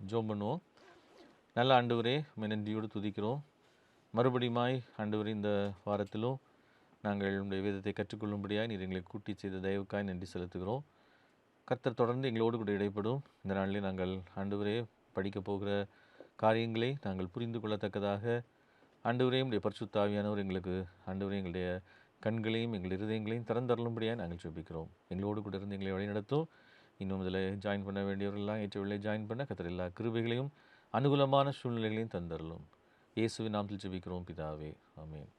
ஜெபம் பண்ணுவோம். நல்ல ஆண்டவரே, உம்மை நன்றியோடு துதிக்கிறோம். மறுபடியுமாய் ஆண்டவரே, இந்த வாரத்திலும் நாங்கள் உம்முடைய வேதத்தை கற்றுக்கொள்ளும்படியாய் நீர் எங்களை கூட்டி செய்த தயவுக்காய் நன்றி செலுத்துகிறோம். கர்த்தர் தொடர்ந்து எங்களோடு கூட இடைப்படும். இந்த நாளிலே நாங்கள் ஆண்டவரே படிக்கப் போகிற காரியங்களை நாங்கள் புரிந்து கொள்ளத்தக்கதாக ஆண்டவரே உம்முடைய பரிசுத்த ஆவியானவர் எங்களுக்கு ஆண்டவரே எங்களுடைய கண்களையும் எங்கள் இருதயங்களையும் திறந்தருளும்படியாக நாங்கள் ஜெபிக்கிறோம். எங்களோடு கூட இருந்து எங்களை வழிநடத்தும். இன்னும் இதில் ஜாயின் பண்ண வேண்டியவர்கள்லாம் ஏற்றவில்லை ஜாயின் பண்ண கர்த்தர் எல்லா கிருபைகளையும் அனுகூலமான சூழ்நிலைகளையும் தந்தருளும். இயேசுவின் நாமத்தில் ஜெபிக்கிறோம் பிதாவே, ஆமென்.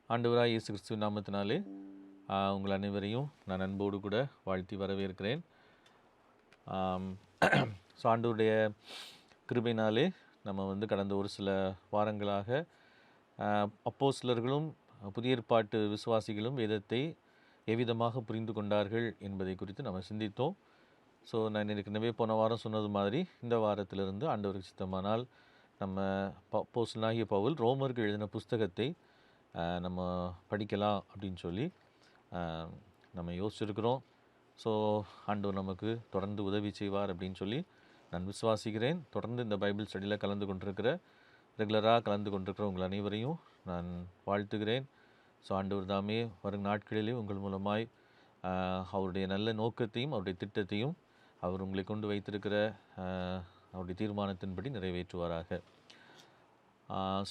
ஆண்டவராய் இயேசு கிறிஸ்துவின் நாமத்தினாலே உங்கள் அனைவரையும் நான் அன்போடு கூட வாழ்த்தி வரவேற்கிறேன். ஸோ ஆண்டவருடைய கிருபையினாலே நம்ம கடந்த ஒரு சில வாரங்களாக அப்போஸ்தலர்களும் புதிய ஏற்பாட்டு விசுவாசிகளும் வேதத்தை எவ்விதமாக புரிந்து கொண்டார்கள் என்பதை குறித்து நம்ம சிந்தித்தோம். ஸோ நான் ஏற்கனவே போன வாரம் சொன்னது மாதிரி இந்த வாரத்திலிருந்து ஆண்டவருக்கு சித்தமானால் நம்ம அப்போஸ்தலனாகிய பவுல் ரோமருக்கு எழுதின புஸ்தகத்தை நம்ம படிக்கலாம் அப்படின்னு சொல்லி நம்ம யோசிச்சிருக்கிறோம். ஸோ ஆண்டவர் நமக்கு தொடர்ந்து உதவி செய்வார் அப்படின்னு சொல்லி நான் விசுவாசிக்கிறேன். தொடர்ந்து இந்த பைபிள் ஸ்டடியில் ரெகுலராக கலந்து கொண்டிருக்கிற உங்கள் அனைவரையும் நான் வாழ்த்துகிறேன். ஸோ ஆண்டவர் தாமே வரும் நாட்களிலே உங்கள் மூலமாய் அவருடைய நல்ல நோக்கத்தையும் அவருடைய திட்டத்தையும் அவர் உங்களை கொண்டு வைத்திருக்கிற அவருடைய தீர்மானத்தின்படி நிறைவேற்றுவாராக.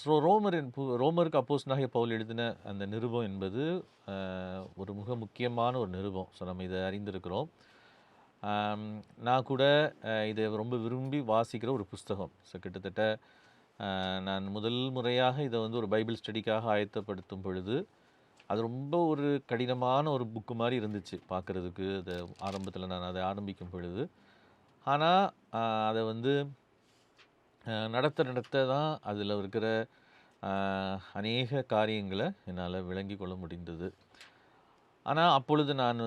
ஸோ ரோமருக்கு அப்போஸ்தலனாகிய பவுல் எழுதின அந்த நிருபம் என்பது ஒரு மிக முக்கியமான ஒரு நிருபம். ஸோ நம்ம இதை அறிந்திருக்கிறோம். நான் கூட இதை ரொம்ப விரும்பி வாசிக்கிற ஒரு புஸ்தகம். ஸோ கிட்டத்தட்ட நான் முதல் முறையாக இதை ஒரு பைபிள் ஸ்டடிக்காக ஆயத்தப்படுத்தும் பொழுது அது ரொம்ப ஒரு கடினமான ஒரு புக்கு மாதிரி இருந்துச்சு பார்க்குறதுக்கு. அது ஆரம்பத்தில் நான் அதை ஆரம்பிக்கும் பொழுது. ஆனால் அதை நடத்த தான் அதில் இருக்கிற அநேக காரியங்களை என்னால் விளங்கி கொள்ள முடிந்தது. ஆனால் அப்பொழுது நான்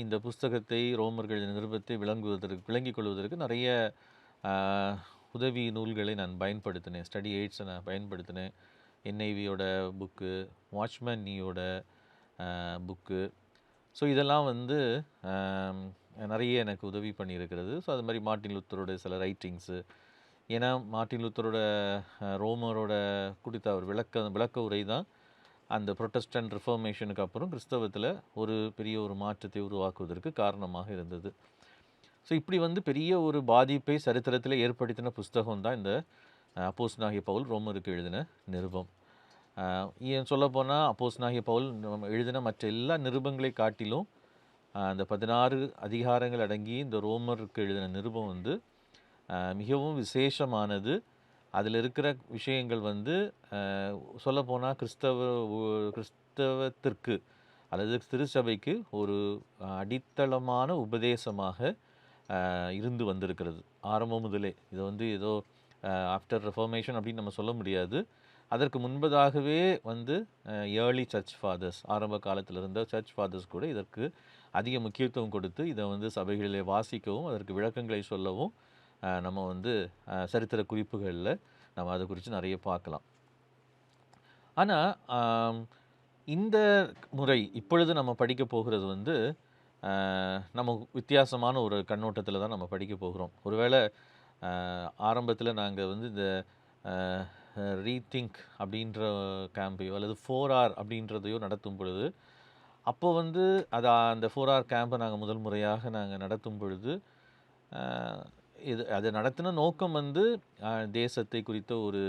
இந்த புஸ்தகத்தை ரோமர்கள் நிருபத்தை விளங்கிக் கொள்வதற்கு நிறைய உதவி நூல்களை நான் பயன்படுத்தினேன். ஸ்டடி எய்ட்ஸை நான் பயன்படுத்தினேன். என்ஐவியோட புக்கு, வாட்ச்மேன் நீயோட புக்கு. ஸோ இதெல்லாம் நிறைய எனக்கு உதவி பண்ணியிருக்கிறது. ஸோ அது மாதிரி மார்ட்டின் லூத்தரோட சில ரைட்டிங்ஸு. ஏன்னா மார்ட்டின் லூத்தரோட ரோமரோட குறித்த அவர் விளக்க உரை தான் அந்த புரொட்டஸ்டன்ட் ரிஃபர்மேஷனுக்கு அப்புறம் கிறிஸ்தவத்தில் ஒரு பெரிய ஒரு மாற்றத்தை உருவாக்குவதற்கு காரணமாக இருந்தது. ஸோ இப்படி பெரிய ஒரு பாதிப்பை சரித்திரத்தில் ஏற்படுத்தின புஸ்தகம் தான் இந்த அப்போஸ்தலனாகிய பவுல் ரோமருக்கு எழுதின நிருபம். ஏன் சொல்லப்போனால் அப்போஸ்தலனாகிய பவுல் எழுதின மற்ற எல்லா நிருபங்களை காட்டிலும் அந்த 16 அதிகாரங்கள் அடங்கி இந்த ரோமருக்கு எழுதின நிருபம் மிகவும் விசேஷமானது. அதில் இருக்கிற விஷயங்கள் சொல்லப்போனால் கிறிஸ்தவத்திற்கு அல்லது திருச்சபைக்கு ஒரு அடித்தளமான உபதேசமாக இருந்து வந்திருக்கிறது. ஆரம்பம் முதலே இது ஏதோ ஆஃப்டர் ரெஃபர்மேஷன் அப்படின்னு நம்ம சொல்ல முடியாது. அதற்கு முன்பதாகவே ஏர்லி சர்ச் ஃபாதர்ஸ், ஆரம்ப காலத்தில் இருந்த சர்ச் ஃபாதர்ஸ் கூட இதற்கு அதிக முக்கியத்துவம் கொடுத்து இதை சபைகளிலே வாசிக்கவும் அதற்கு விளக்கங்களை சொல்லவும் நம்ம சரித்திர குறிப்புகளில் நம்ம அதை குறித்து நிறைய பார்க்கலாம். ஆனால் இந்த முறை இப்பொழுது நம்ம படிக்க போகிறது நம்ம வித்தியாசமான ஒரு கண்ணோட்டத்தில் தான் நம்ம படிக்க போகிறோம். ஒருவேளை ஆரம்பத்தில் நாங்கள் இந்த ரீதிங்க் அப்படின்ற கேம்பையோ அல்லது 4R அப்படின்றதையோ நடத்தும் பொழுது அப்போ அது அந்த 4R கேம்பை நாங்கள் முதல் முறையாக நாங்கள் நடத்தும் பொழுது அதை நடத்தின நோக்கம் தேசத்தை குறித்த ஒரு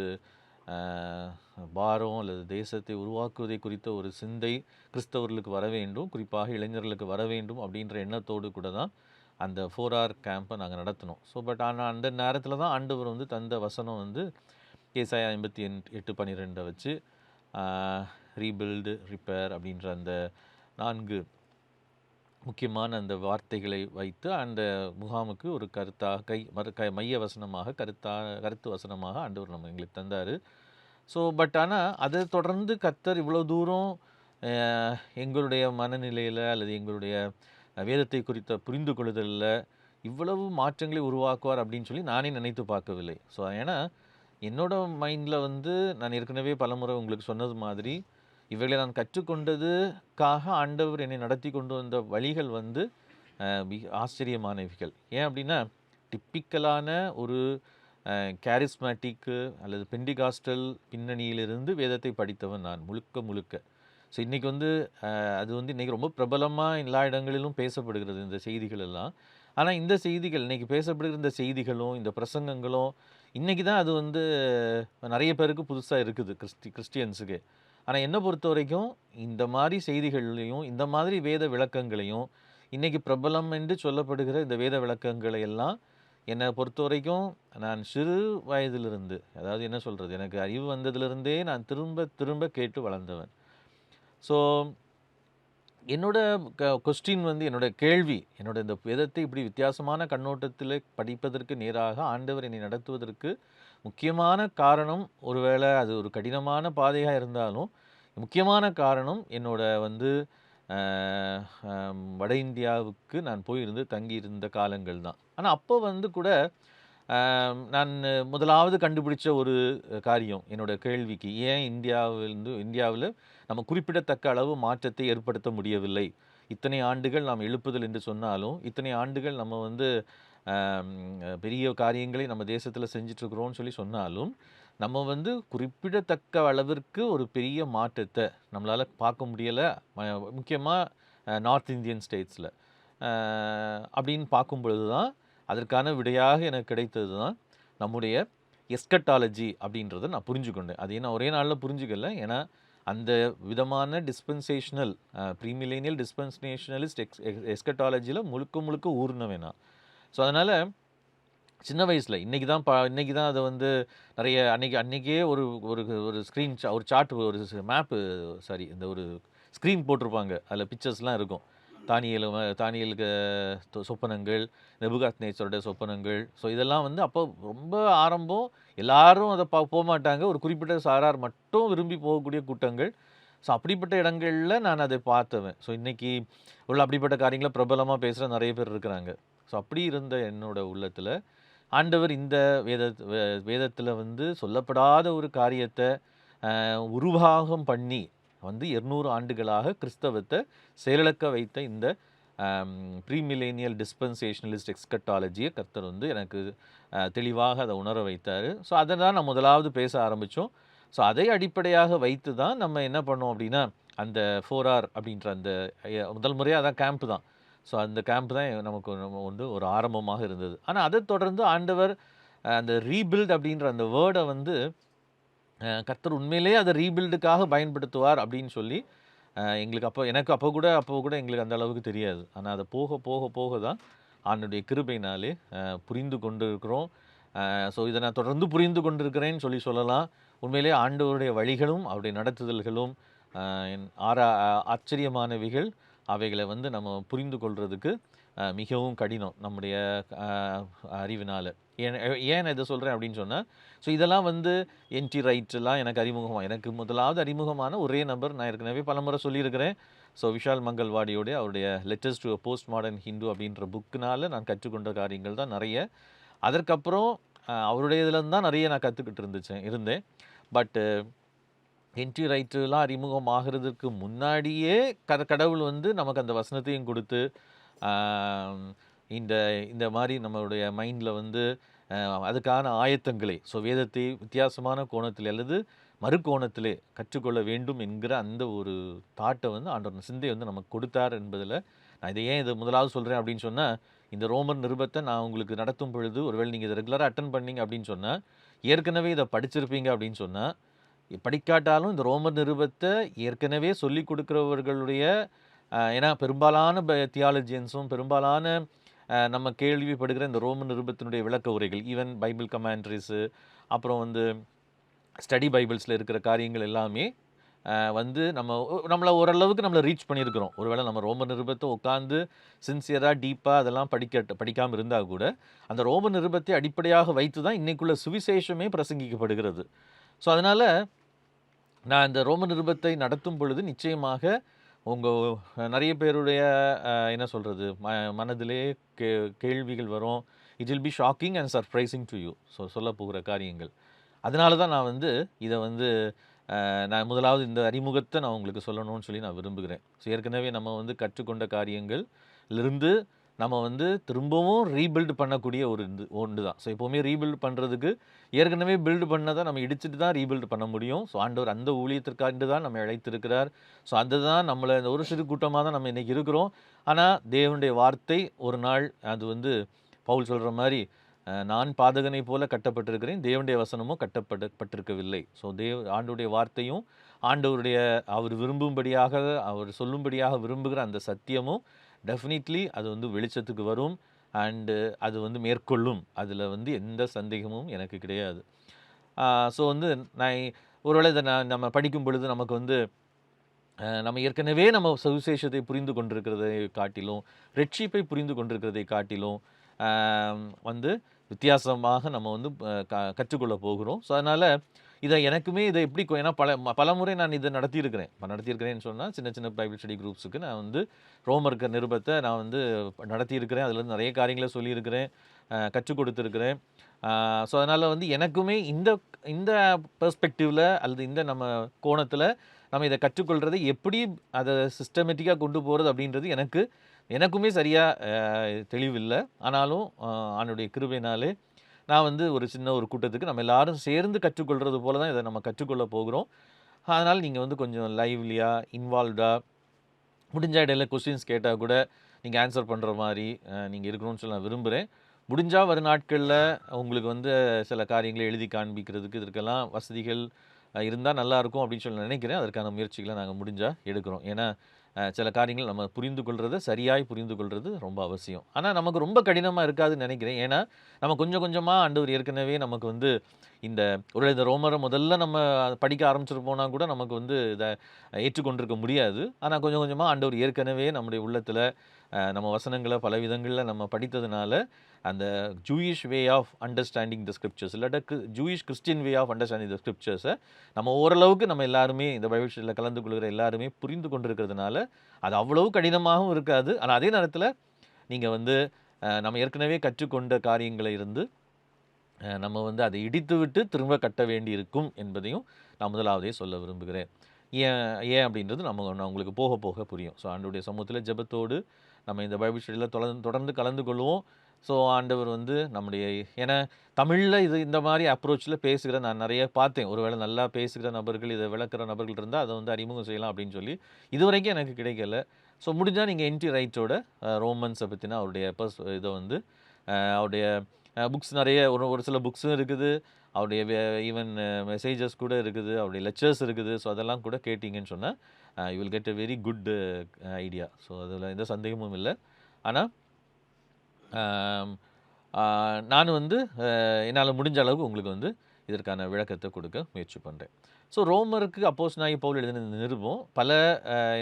பாரம் அல்லது தேசத்தை உருவாக்குவதை குறித்த ஒரு சிந்தை கிறிஸ்தவர்களுக்கு வர வேண்டும், குறிப்பாக இளைஞர்களுக்கு வர வேண்டும் அப்படின்ற எண்ணத்தோடு கூட தான் அந்த 4R கேம்பை நாங்கள் நடத்தினோம். ஸோ ஆனால் அந்த நேரத்தில் தான் ஆண்டவர் தந்த வசனம் ஏசாயா 58:12 வச்சு ரீபில்டு, ரிப்பேர் அப்படின்ற அந்த 4 முக்கியமான அந்த வார்த்தைகளை வைத்து அந்த முகாமுக்கு ஒரு மைய வசனமாக கருத்து வசனமாக ஆண்டவர் எங்களுக்கு தந்தார். ஸோ ஆனால் அதை தொடர்ந்து கர்த்தர் இவ்வளோ தூரம் எங்களுடைய மனநிலையில் அல்லது எங்களுடைய வேதத்தை குறித்த புரிந்து கொள்ளுதலில் இவ்வளவு மாற்றங்களை உருவாக்குவார் அப்படின்னு சொல்லி நானே நினைத்து பார்க்கவில்லை. ஸோ ஏன்னா என்னோட மைண்டில் நான் ஏற்கனவே பலமுறை உங்களுக்கு சொன்னது மாதிரி இவைகளை நான் கற்றுக்கொண்டதுக்காக ஆண்டவர் என்னை நடத்தி கொண்டு வந்த வழிகள் ஆச்சரியமானவைகள். ஏன் அப்படின்னா டிப்பிக்கலான ஒரு கேரிஸ்மேட்டிக்கு அல்லது பெண்டிகாஸ்டல் பின்னணியிலிருந்து வேதத்தை படித்தவன் நான் முழுக்க முழுக்க. ஸோ இன்றைக்கி வந்து அது வந்து இன்றைக்கி ரொம்ப பிரபலமாக எல்லா இடங்களிலும் பேசப்படுகிறது இந்த செய்திகள் எல்லாம். ஆனால் இந்த செய்திகள் இன்றைக்கி பேசப்படுகிற இந்த செய்திகளும் இந்த பிரசங்கங்களும் இன்றைக்கி தான் அது வந்து நிறைய பேருக்கு புதுசாக இருக்குது கிறிஸ்டியன்ஸுக்கு. ஆனால் என்னை பொறுத்த வரைக்கும் இந்த மாதிரி செய்திகள்லையும் இந்த மாதிரி வேத விளக்கங்களையும் இன்றைக்கி பிரபலம் என்று சொல்லப்படுகிற இந்த வேத விளக்கங்களை எல்லாம் என்னை பொறுத்த வரைக்கும் நான் சிறு வயதிலிருந்து, அதாவது என்ன சொல்கிறது, எனக்கு அறிவு வந்ததிலிருந்தே நான் திரும்ப திரும்ப கேட்டு வளர்ந்தவன். ஸோ என்னோட கொஸ்டின் வந்து என்னோட கேள்வி, என்னோட இந்த வேதத்தை இப்படி வித்தியாசமான கண்ணோட்டத்தில் படிப்பதற்கு நேராக ஆண்டவர் என்னை நடத்துவதற்கு முக்கியமான காரணம், ஒருவேளை அது ஒரு கடினமான பாதையாக இருந்தாலும் முக்கியமான காரணம் என்னோட வந்து வட இந்தியாவுக்கு நான் போயிருந்து தங்கியிருந்த காலங்கள் தான். ஆனால் அப்போ வந்து கூட நான் முதலாவது கண்டுபிடிச்ச ஒரு காரியம் என்னோட கேள்விக்கு, ஏன் இந்தியாவில் நம்ம குறிப்பிடத்தக்க அளவு மாற்றத்தை ஏற்படுத்த முடியவில்லை? இத்தனை ஆண்டுகள் நாம் எழுப்புதல் என்று சொன்னாலும், இத்தனை ஆண்டுகள் நம்ம வந்து பெரிய காரியங்களை நம்ம தேசத்தில் செஞ்சிட்ருக்குறோன்னு சொல்லி சொன்னாலும், நம்ம வந்து குறிப்பிடத்தக்க அளவிற்கு ஒரு பெரிய மாற்றத்தை நம்மளால் பார்க்க முடியலை. முக்கியமாக நார்த் இந்தியன் ஸ்டேட்ஸில் அப்படின்னு பார்க்கும் பொழுது தான் அதற்கான விடையாக எனக்கு கிடைத்தது தான் நம்முடைய எஸ்கட்டாலஜி அப்படின்றத நான் புரிஞ்சுக்கொண்டேன். அது நான் ஒரே நாளில் புரிஞ்சுக்கல. ஏன்னா அந்த விதமான டிஸ்பென்சேஷனல் ப்ரீமிலேனியல் டிஸ்பென்சேஷனலிஸ்ட் எஸ்கட்டாலஜியில் முழுக்க முழுக்க ஊர்னவேன் நான். ஸோ அதனால் சின்ன வயசில் இன்றைக்கி தான் அதை வந்து நிறைய அன்றைக்கே ஒரு ஒரு ஒரு ஸ்க்ரீன் ஒரு சார்ட், ஒரு மேப்பு, சாரி, இந்த ஒரு ஸ்க்ரீன் போட்டிருப்பாங்க. அதில் பிக்சர்ஸ்லாம் இருக்கும். தானியலுக்கு சொப்பனங்கள், நெபுகாத்நேச்சரோட சொப்பனங்கள். ஸோ இதெல்லாம் வந்து அப்போ ரொம்ப ஆரம்பம். எல்லாரும் அதை போக மாட்டாங்க. ஒரு குறிப்பிட்ட சாரார் மட்டும் விரும்பி போகக்கூடிய கூட்டங்கள். ஸோ அப்படிப்பட்ட இடங்களில் நான் அதை பார்த்தவன். ஸோ இன்றைக்கி உள்ள அப்படிப்பட்ட காரியங்களை பிரபலமாக பேசுகிற நிறைய பேர் இருக்கிறாங்க. ஸோ அப்படி இருந்த என்னோட உள்ளத்தில் ஆண்டவர் இந்த வேதத்தில் வந்து சொல்லப்படாத ஒரு காரியத்தை உருவாகம் பண்ணி வந்து 200 ஆண்டுகளாக கிறிஸ்தவத்தை செயலிழக்க வைத்த இந்த ப்ரீமிலேனியல் டிஸ்பென்சேஷனலிஸ்ட் எஸ்கட்டாலஜியை கர்த்தர் வந்து எனக்கு தெளிவாக அதை உணர வைத்தார். ஸோ அதை தான் நான் முதலாவது பேச ஆரம்பித்தோம். ஸோ அதை அடிப்படையாக வைத்து தான் நம்ம என்ன பண்ணோம் அப்படின்னா, அந்த 4R அப்படின்ற அந்த முதல் முறையாக அதான் கேம்ப் தான். ஸோ அந்த கேம்ப் தான் நமக்கு வந்து ஒரு ஆரம்பமாக இருந்தது. ஆனால் அதை தொடர்ந்து ஆண்டவர் அந்த ரீபில்ட் அப்படின்ற அந்த வேர்டை வந்து கர்த்தர் உண்மையிலேயே அதை ரீபில்டுக்காக பயன்படுத்துவார் அப்படின்னு சொல்லி எங்களுக்கு எனக்கு அப்போ கூட எங்களுக்கு அந்த அளவுக்கு தெரியாது. ஆனால் அதை போக போக போக தான் ஆண்டவருடைய கிருபையினாலே புரிந்து கொண்டு இருக்கிறோம். ஸோ இதை நான் தொடர்ந்து புரிந்து கொண்டிருக்கிறேன்னு சொல்லலாம். உண்மையிலே ஆண்டவருடைய வழிகளும் அவருடைய நடத்துதல்களும் ஆச்சரியமானவைகள். அவைகளை வந்து நம்ம புரிந்து கொள்வதுக்கு மிகவும் கடினம் நம்முடைய அறிவினால். ஏன் இதை சொல்கிறேன் அப்படின்னு சொன்னால், ஸோ இதெல்லாம் வந்து என்டி ரைட்லாம் எனக்கு முதலாவது அறிமுகமான ஒரே நபர், நான் ஏற்கனவே பலமுறை சொல்லியிருக்கிறேன். ஸோ விஷால் மங்கல்வாடியோடைய அவருடைய letters to a post modern Hindu அப்படின்ற புக்குனால் நான் கற்றுக்கொண்ட காரியங்கள் தான் நிறைய. அதற்கப்புறம் அவருடைய இதுலேருந்து தான் நிறைய நான் கற்றுக்கிட்டு இருந்தேன். பட்டு என்டி ரைட்டுலாம் அறிமுகமாகிறதுக்கு முன்னாடியே கடவுள் வந்து நமக்கு அந்த வசனத்தையும் கொடுத்து இந்த மாதிரி நம்மளுடைய மைண்டில் வந்து அதுக்கான ஆயத்தங்களை, ஸோ வேதத்தை வித்தியாசமான கோணத்தில் அல்லது மறுகோணத்திலே கற்றுக்கொள்ள வேண்டும் என்கிற அந்த ஒரு தாட்டை வந்து ஆண்டவர் சிந்தை வந்து நமக்கு கொடுத்தார் என்பதில் நான் இதை முதலாவது சொல்கிறேன் அப்படின்னு சொன்னால், இந்த ரோமர் நிருபத்தை நான் உங்களுக்கு நடத்தும் பொழுது ஒருவேளை நீங்கள் இதை ரெகுலராக அட்டன் பண்ணீங்க அப்படின்னு சொன்னால், ஏற்கனவே இதை படிச்சிருப்பீங்க அப்படின்னு சொன்னால், படிக்காட்டாலும் இந்த ரோமர் நிருபத்தை ஏற்கனவே சொல்லி கொடுக்குறவர்களுடைய ஏன்னா பெரும்பாலான தியாலஜியன்ஸும் பெரும்பாலான நம்ம கேள்விப்படுகிற இந்த ரோமன் நிருபத்தினுடைய விளக்க உரைகள், ஈவன் பைபிள் கமெண்ட்ரிஸு, அப்புறம் வந்து ஸ்டடி பைபிள்ஸில் இருக்கிற காரியங்கள் எல்லாமே வந்து நம்மளை ஓரளவுக்கு நம்மளை ரீச் பண்ணியிருக்கிறோம். ஒருவேளை நம்ம ரோமன் நிருபத்தை உட்காந்து சின்சியராக டீப்பாக அதெல்லாம் படிக்காமல் இருந்தால் கூட அந்த ரோமன் நிருபத்தை அடிப்படையாக வைத்து தான் இன்றைக்குள்ள சுவிசேஷமே பிரசங்கிக்கப்படுகிறது. ஸோ அதனால் நான் இந்த ரோமன் நிருபத்தை நடத்தும் பொழுது நிச்சயமாக நிறைய பேருடைய என்ன சொல்கிறது மனதிலே கேள்விகள் வரும். It will be shocking and surprising to you. So சொல்ல போகிற காரியங்கள். அதனால தான் நான் வந்து இதை வந்து நான் முதலாவது இந்த அறிமுகத்தை நான் உங்களுக்கு சொல்லணும்னு சொல்லி நான் விரும்புகிறேன். ஸோ ஏற்கனவே நம்ம வந்து கற்றுக்கொண்ட காரியங்கள்லிருந்து நம்ம வந்து திரும்பவும் ரீபில்ட் பண்ணக்கூடிய ஒரு ஒன்று தான். ஸோ எப்போவுமே ரீபில்ட் பண்ணுறதுக்கு ஏற்கனவே பில்டு பண்ணதை நம்ம இடிச்சிட்டு தான் ரீபில்ட் பண்ண முடியும். ஸோ ஆண்டவர் அந்த ஊழியத்திற்காண்டு தான் நம்ம அழைத்திருக்கிறார். ஸோ அதுதான் நம்மளை இந்த ஒரு சிறு கூட்டமாக தான் நம்ம இன்றைக்கி இருக்கிறோம். ஆனால் தேவனுடைய வார்த்தை ஒரு நாள் அது வந்து பவுல் சொல்கிற மாதிரி நான் பாதகனை போல கட்டப்பட்டிருக்கிறேன், தேவனுடைய வசனமும் கட்டப்பட்டிருக்கவில்லை. ஸோ ஆண்டவருடைய வார்த்தையும் ஆண்டவருடைய அவர் விரும்பும்படியாக அவர் சொல்லும்படியாக விரும்புகிற அந்த சத்தியமும் டெஃபினிட்லி அது வந்து வெளிச்சத்துக்கு வரும். அண்டு அது வந்து மேற்கொள்ளும். அதில் வந்து எந்த சந்தேகமும் எனக்கு கிடையாது. ஸோ வந்து நான் ஒருவேளை இதை நம்ம படிக்கும் பொழுது நமக்கு வந்து நம்ம ஏற்கனவே நம்ம சுவிசேஷத்தை புரிந்து கொண்டிருக்கிறதை காட்டிலும், ரட்சிப்பை புரிந்து கொண்டிருக்கிறதை காட்டிலும் வந்து வித்தியாசமாக நம்ம வந்து கற்றுக்கொள்ள போகிறோம். ஸோ அதனால் எனக்குமே இதை எப்படி ஏன்னா பல முறை நான் இதை நடத்தியிருக்கிறேன்னு சொன்னால் சின்ன சின்ன பைபிள் ஸ்டடி குரூப்ஸுக்கு நான் வந்து ரோமர்க்க நிருபத்தை நான் வந்து நடத்தியிருக்கிறேன். அதுலேருந்து நிறைய காரியங்களை சொல்லியிருக்கிறேன், கற்றுக் கொடுத்துருக்கிறேன். ஸோ அதனால் வந்து எனக்குமே இந்த பெர்ஸ்பெக்டிவில் அல்லது இந்த நம்ம கோணத்தில் நம்ம இதை கற்றுக்கொள்கிறதை எப்படி அதை சிஸ்டமேட்டிக்காக கொண்டு போகிறது அப்படின்றது எனக்குமே சரியாக தெளிவில்லை. ஆனாலும் ஆண்டவருடைய கிருபையினாலே நான் வந்து ஒரு சின்ன ஒரு கூட்டத்துக்கு நம்ம எல்லாரும் சேர்ந்து கற்றுக்கொள்கிறது போல தான் இதை நம்ம கற்றுக்கொள்ள போகிறோம். அதனால் நீங்கள் வந்து கொஞ்சம் லைவ்லியாக இன்வால்வ்டாக முடிஞ்ச இடையில கொஸ்டின்ஸ் கேட்டால் கூட நீங்கள் ஆன்சர் பண்ணுற மாதிரி நீங்கள் இருக்கணும்னு சொல்லி நான் விரும்புகிறேன். முடிஞ்சால் வரும் நாட்களில் உங்களுக்கு வந்து சில காரியங்களை எழுதி காண்பிக்கிறதுக்கு இதற்கெல்லாம் வசதிகள் இருந்தால் நல்லாயிருக்கும் அப்படின்னு சொல்லி நினைக்கிறேன். அதற்கான முயற்சிகளை நாங்கள் முடிஞ்சால் எடுக்கிறோம். ஏன்னா சில காரியங்கள் நம்ம புரிந்து கொள்கிறத சரியாய் புரிந்து கொள்வது ரொம்ப அவசியம். ஆனால் நமக்கு ரொம்ப கடினமாக இருக்காதுன்னு நினைக்கிறேன். ஏன்னா நம்ம கொஞ்சம் கொஞ்சமாக ஆண்டவர் ஏற்கனவே நமக்கு வந்து இந்த ரோமரை முதல்ல நம்ம படிக்க ஆரம்பிச்சிருப்போம்னா கூட நமக்கு வந்து இதை ஏற்றுக்கொண்டிருக்க முடியாது. ஆனால் கொஞ்சம் கொஞ்சமாக ஆண்டவர் ஏற்கனவே நம்முடைய உள்ளத்தில் நம்ம வசனங்களை பல விதங்களில் நம்ம படித்ததுனால அந்த Jewish way of understanding the scriptures இல்லாட்ட Jewish Christian way of understanding the ஸ்கிரிப்சர்ஸை நம்ம ஓரளவுக்கு நம்ம எல்லாருமே இந்த பைபிள் ஸ்டடியில் கலந்து கொள்கிற எல்லாருமே புரிந்து கொண்டிருக்கிறதுனால அது அவ்வளவு கடினமாகவும் இருக்காது. ஆனால் அதே நேரத்தில் நீங்கள் வந்து நம்ம ஏற்கனவே கற்றுக்கொண்ட காரியங்களை இருந்து நம்ம வந்து அதை இடித்து விட்டு திரும்ப கட்ட வேண்டி இருக்கும் என்பதையும் நான் முதலாவதே சொல்ல விரும்புகிறேன். ஏன் அப்படின்றது நான் உங்களுக்கு போக போக புரியும். ஸோ ஆண்டவருடைய சமூகத்தில் ஜெபத்தோடு நம்ம இந்த பைபிள் ஸ்டடியில் தொடர்ந்து கலந்து கொள்வோம். ஸோ ஆண்டவர் வந்து நம்முடைய ஏன்னா தமிழில் இந்த மாதிரி அப்ரோச்சில் பேசுகிற நான் நிறைய பார்த்தேன். ஒருவேளை நல்லா பேசுகிற நபர்கள் இதை விளக்குற நபர்கள் இருந்தால் அதை வந்து அறிமுகம் செய்யலாம் அப்படின்னு சொல்லி இதுவரைக்கும் எனக்கு கிடைக்கல. ஸோ முடிஞ்சால் நீங்கள் என்டி ரைட்டோட ரோமன்ஸை பற்றினா அவருடைய இதை வந்து அவருடைய புக்ஸ் நிறைய ஒரு சில புக்ஸும் இருக்குது, அவருடைய ஈவன் மெசேஜஸ் கூட இருக்குது, அவருடைய லெக்சர்ஸ் இருக்குது. ஸோ அதெல்லாம் கூட கேட்டிங்கன்னு சொன்னால் you will get a very good idea. So அதில் எந்த சந்தேகமும் இல்லை. ஆனால் நான் வந்து என்னால் முடிஞ்ச அளவுக்கு உங்களுக்கு வந்து இதற்கான விளக்கத்தை கொடுக்க முயற்சி பண்ணுறேன். ஸோ ரோமருக்கு அப்போஸ்தலனாகிய பவுல் எழுதின நிருபம் பல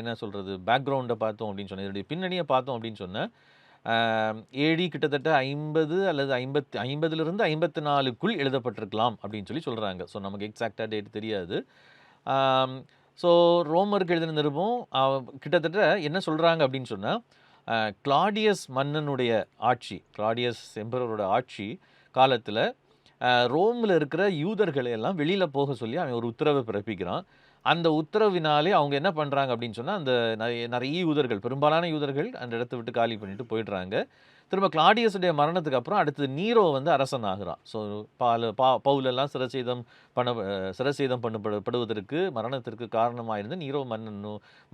என்ன சொல்கிறது பேக்ரவுண்டை பார்த்தோம் அப்படின்னு சொன்னால், இதனுடைய பின்னணியை பார்த்தோம் அப்படின்னு சொன்னால் ஏடி கிட்டத்தட்ட 50 அல்லது 50லிருந்து 54க்குள் எழுதப்பட்டிருக்கலாம் அப்படின்னு சொல்கிறாங்க. ஸோ நமக்கு எக்ஸாக்டாக டேட் தெரியாது. ஸோ ரோமருக்கு எழுதின நிருபம் கிட்டத்தட்ட என்ன சொல்கிறாங்க அப்படின்னு சொன்னால், கிளாடியஸ் மன்னனுடைய ஆட்சி, கிளாடியஸ் எம்பரரோட ஆட்சி காலத்தில் ரோமில் இருக்கிற யூதர்களை எல்லாம் வெளியில் போக சொல்லி அவன் ஒரு உத்தரவை பிறப்பிக்கிறான். அந்த உத்தரவினாலே அவங்க என்ன பண்ணுறாங்க அப்படின்னு சொன்னால், அந்த நிறைய யூதர்கள், பெரும்பாலான யூதர்கள் அந்த இடத்த விட்டு காலி பண்ணிட்டு போயிடுறாங்க. திரும்ப கிளாடியஸுடைய மரணத்துக்கு அப்புறம் அடுத்தது நீரோ வந்து அரசன் ஆகிறான். ஸோ பவுலெல்லாம் சிரச்சேதம் பண்ணப்படுவதற்கு மரணத்திற்கு காரணமாக இருந்த நீரோ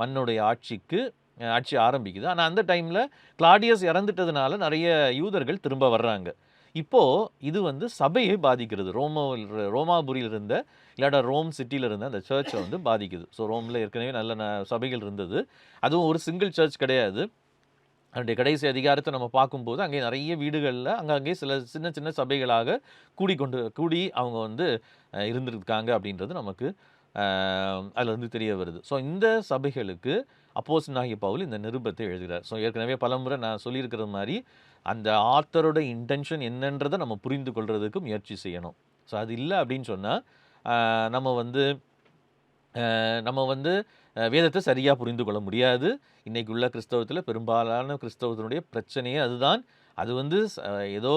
மன்னுடைய ஆட்சி ஆரம்பிக்குது. ஆனால் அந்த டைமில் கிளாடியஸ் இறந்துட்டதுனால நிறைய யூதர்கள் திரும்ப வர்றாங்க. இப்போது இது வந்து சபையை பாதிக்கிறது. ரோமாபுரியில் இருந்த இல்லாட்டா ரோம் சிட்டியில் இருந்த அந்த சர்ச்சை வந்து பாதிக்குது. ஸோ ரோமில் ஏற்கனவே நல்ல சபைகள் இருந்தது. அதுவும் ஒரு சிங்கிள் சர்ச் கிடையாது. அதனுடைய கடைசி அதிகாரத்தை நம்ம பார்க்கும்போது அங்கே நிறைய வீடுகளில் அங்கங்கே சில சின்ன சின்ன சபைகளாக கூடி அவங்க வந்து இருந்திருக்காங்க அப்படின்றது நமக்கு அதில் வந்து தெரிய வருது. ஸோ இந்த சபைகளுக்கு அப்போஸ்தலனாகிய பவுல் இந்த நிருபத்தை எழுதுகிறார். ஸோ ஏற்கனவே பலமுறை நான் சொல்லியிருக்கிற மாதிரி அந்த ஆத்தரோட இன்டென்ஷன் என்னன்றதை நம்ம புரிந்து கொள்றதுக்கு முயற்சி செய்யணும். ஸோ அது இல்லை அப்படின்னு சொன்னால் நம்ம வந்து வேதத்தை சரியாக புரிந்து கொள்ள முடியாது. இன்றைக்கு உள்ள கிறிஸ்தவத்தில் பெரும்பாலான கிறிஸ்தவத்தினுடைய பிரச்சனையே அதுதான். அது வந்து ஏதோ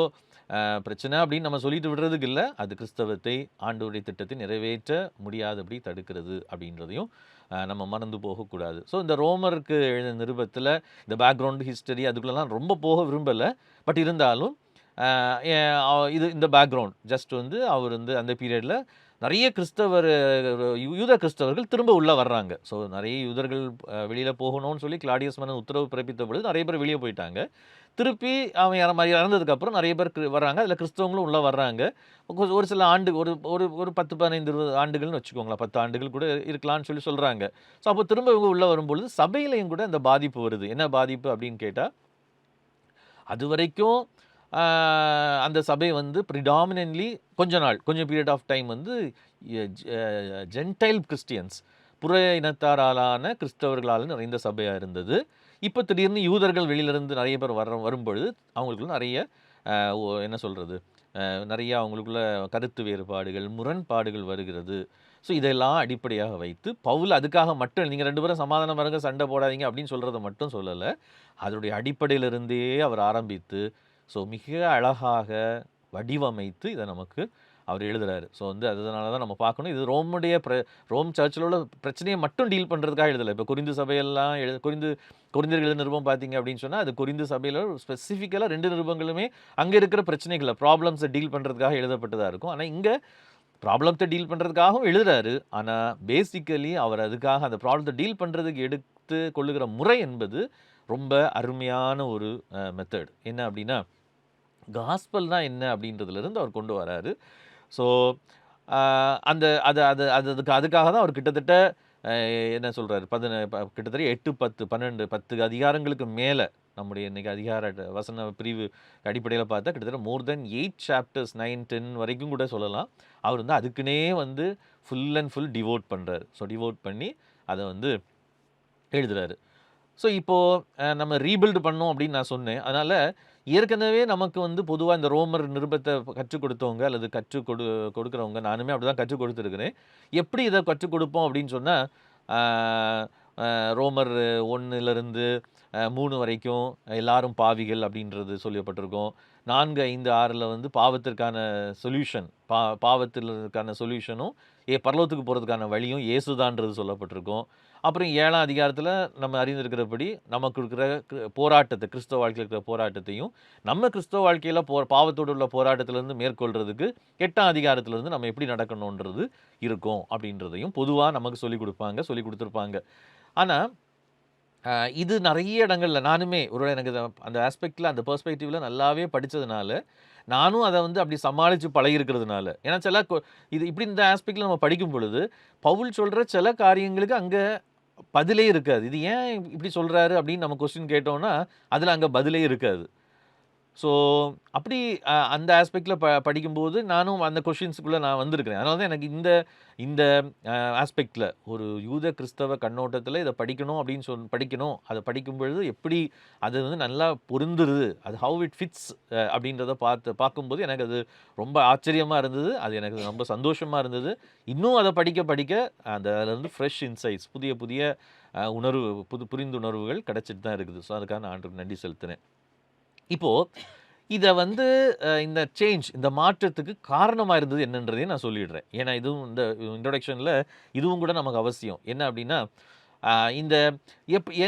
பிரச்சனை அப்படின்னு நம்ம சொல்லிட்டு விடுறதுக்கு இல்லை, அது கிறிஸ்தவத்தை ஆண்டவருடைய திட்டத்தை நிறைவேற்ற முடியாதபடி தடுக்கிறது அப்படின்றதையும் நம்ம மறந்து போகக்கூடாது. ஸோ இந்த ரோமருக்கு எழுதின நிருபத்தில் இந்த பேக்ரவுண்ட் ஹிஸ்டரி அதுக்குள்ளலாம் ரொம்ப போக விரும்பலை. பட் இருந்தாலும் இது இந்த பேக்ரவுண்ட் ஜஸ்ட் வந்து அவர் வந்து அந்த பீரியடில் நிறைய யூத கிறிஸ்தவர்கள் திரும்ப உள்ளே வர்றாங்க. ஸோ நிறைய யூதர்கள் வெளியில் போகணும்னு சொல்லி கிளாடியஸ் மன்னன் உத்தரவு பிறப்பித்த பொழுது நிறைய பேர் வெளியே போயிட்டாங்க. திருப்பி அவன் இறந்ததுக்கப்புறம் நிறைய பேர் வர்றாங்க. அதில் கிறிஸ்தவங்களும் உள்ளே வர்றாங்க. ஒரு சில ஆண்டு ஒரு ஒரு ஒரு 10, 15, 20 ஆண்டுகள்னு வச்சுக்கோங்களேன். 10 ஆண்டுகள் கூட இருக்கலாம்னு சொல்கிறாங்க. ஸோ அப்போ திரும்ப இவங்க உள்ளே வரும்பொழுது சபையிலையும் கூட இந்த பாதிப்பு வருது. என்ன பாதிப்பு அப்படின்னு கேட்டால், அது வரைக்கும் அந்த சபை வந்து ப்ரிடாமினன்ட்லி கொஞ்சம் பீரியட் ஆஃப் டைம் வந்து ஜென்டைல் கிறிஸ்டியன்ஸ், புற இனத்தாராலான கிறிஸ்தவர்களால் நிறைந்த சபையாக இருந்தது. இப்போ திடீர்னு யூதர்கள் வெளியிலிருந்து நிறைய பேர் வரும்பொழுது அவங்களுக்குள்ள நிறைய என்ன சொல்கிறது, நிறைய அவங்களுக்குள்ள கருத்து வேறுபாடுகள், முரண்பாடுகள் வருகிறது. ஸோ இதெல்லாம் அடிப்படையாக வைத்து பவுல் அதுக்காக மட்டும் நீங்கள் 2 பேரும் சமாதானம் வருங்க, சண்டை போடாதீங்க அப்படின்னு சொல்கிறத மட்டும் சொல்லலை. அதனுடைய அடிப்படையிலிருந்தே அவர் ஆரம்பித்து ஸோ மிக அழகாக வடிவமைத்து இதை நமக்கு அவர் எழுதுறாரு. ஸோ வந்து அதனால தான் நம்ம பார்க்கணும், இது ரோம் சர்ச்சில் உள்ள பிரச்சனையை மட்டும் டீல் பண்ணுறதுக்காக எழுதலை. இப்போ கொரிந்து சபையெல்லாம் கொரிந்தியர்கள் எழுதின நிருபம் பார்த்தீங்க அப்படின்னு சொன்னால் அது கொரிந்து சபையில் ஸ்பெசிஃபிக்கலாக 2 நிருபங்களுமே அங்கே இருக்கிற பிரச்சனைகளை ப்ராப்ளம்ஸை டீல் பண்ணுறதுக்காக எழுதப்பட்டதாக இருக்கும். ஆனால் இங்கே ப்ராப்ளத்தை டீல் பண்ணுறதுக்காகவும் எழுதுறாரு. ஆனால் பேசிக்கலி அவர் அதுக்காக அந்த ப்ராப்ளத்தை டீல் பண்ணுறதுக்கு எடுத்து கொள்ளுகிற முறை என்பது ரொம்ப அருமையான ஒரு மெத்தட். என்ன அப்படின்னா, காஸ்பல் தான் என்ன அப்படின்றதுலேருந்து அவர் கொண்டு வராரு. ஸோ அந்த அதுக்காக தான் அவர் கிட்டத்தட்ட என்ன சொல்கிறாரு, கிட்டத்தட்ட 8, 10, 12, 10 அதிகாரங்களுக்கு மேலே நம்முடைய இன்றைக்கி அதிகார வசன பிரிவு அடிப்படையில் பார்த்தா கிட்டத்தட்ட மோர் தென் 8 சாப்டர்ஸ், 9, 10 வரைக்கும் கூட சொல்லலாம். அவர் வந்து அதுக்குன்னே வந்து ஃபுல் அண்ட் ஃபுல் டிவோட் பண்ணுறாரு. ஸோ டிவோட் பண்ணி அதை வந்து எழுதுறாரு. ஸோ இப்போது நம்ம ரீபில்டு பண்ணோம் அப்படின்னு நான் சொன்னேன். அதனால் ஏற்கனவே நமக்கு வந்து பொதுவாக இந்த ரோமர் நிருபத்தை கற்றுக் கொடுத்தவங்க அல்லது கொடுக்குறவங்க, நானுமே அப்படி தான் கற்றுக் கொடுத்துருக்கிறேன். எப்படி இதை கற்றுக் கொடுப்போம் அப்படின்னு சொன்னால், ரோமர் 1லிருந்து 3 வரைக்கும் எல்லாரும் பாவிகள் அப்படின்றது சொல்லப்பட்டிருக்கும். 4, 5, 6ல் வந்து பாவத்திற்கான சொல்யூஷன், பாவத்திற்கான சொல்யூஷனும் பரலோகத்துக்கு போகிறதுக்கான வழியும் இயேசுதான்றது சொல்லப்பட்டிருக்கும். அப்புறம் 7ஆம் அதிகாரத்தில் நம்ம அறிந்திருக்கிறபடி நமக்கு இருக்கிற போராட்டத்தை, கிறிஸ்தவ வாழ்க்கையில் இருக்கிற போராட்டத்தையும் நம்ம கிறிஸ்தவ வாழ்க்கையில் பாவத்தோடு உள்ள போராட்டத்திலேருந்து மேற்கொள்கிறதுக்கு 8ஆம் அதிகாரத்திலேருந்து நம்ம எப்படி நடக்கணுன்றது இருக்கும் அப்படின்றதையும் பொதுவாக நமக்கு சொல்லிக் கொடுத்துருப்பாங்க. ஆனால் இது நிறைய இடங்களில் நானுமே ஒருவேளை எனக்கு அந்த ஆஸ்பெக்டில் அந்த பெர்ஸ்பெக்டிவில் நல்லாவே படித்ததுனால, நானும் அதை வந்து அப்படி சமாளித்து பழகிருக்கிறதுனால, ஏன்னா இது இப்படி இந்த ஆஸ்பெக்டில் நம்ம படிக்கும் பொழுது பவுல் சொல்கிற சில காரியங்களுக்கு அங்கே பதிலே இருக்காது. இது ஏன் இப்படி சொல்கிறாரு அப்படின்னு நம்ம கொஸ்டின் கேட்டோம்னா அதில் அங்கே பதிலே இருக்காது. ஸோ அப்படி அந்த ஆஸ்பெக்டில் படிக்கும்போது நானும் அந்த கொஷின்ஸுக்குள்ளே நான் வந்திருக்கிறேன். அதனால தான் எனக்கு இந்த ஆஸ்பெக்டில் ஒரு யூத கிறிஸ்தவ கண்ணோட்டத்தில் இதை படிக்கணும் அப்படின்னு படிக்கணும். அதை படிக்கும் பொழுது எப்படி அது வந்து நல்லா பொருந்துருது, அது ஹவு இட் ஃபிட்ஸ் அப்படின்றத பார்க்கும்போது எனக்கு அது ரொம்ப ஆச்சரியமாக இருந்தது. அது எனக்கு ரொம்ப சந்தோஷமாக இருந்தது. இன்னும் அதை படிக்க அதிலேருந்து ஃப்ரெஷ் இன்சைட்ஸ், புதிய புரிந்துணர்வுகள் கிடச்சிட்டு தான் இருக்குது. ஸோ அதுக்காக நான் ஆண்டவருக்கு நன்றி செலுத்தினேன். இப்போது இதை வந்து இந்த இந்த மாற்றத்துக்கு காரணமாக இருந்தது என்னன்றதையும் நான் சொல்லிடுறேன். ஏன்னா இதுவும் இந்த இன்ட்ரொடக்ஷனில் இதுவும் கூட நமக்கு அவசியம். என்ன அப்படின்னா, இந்த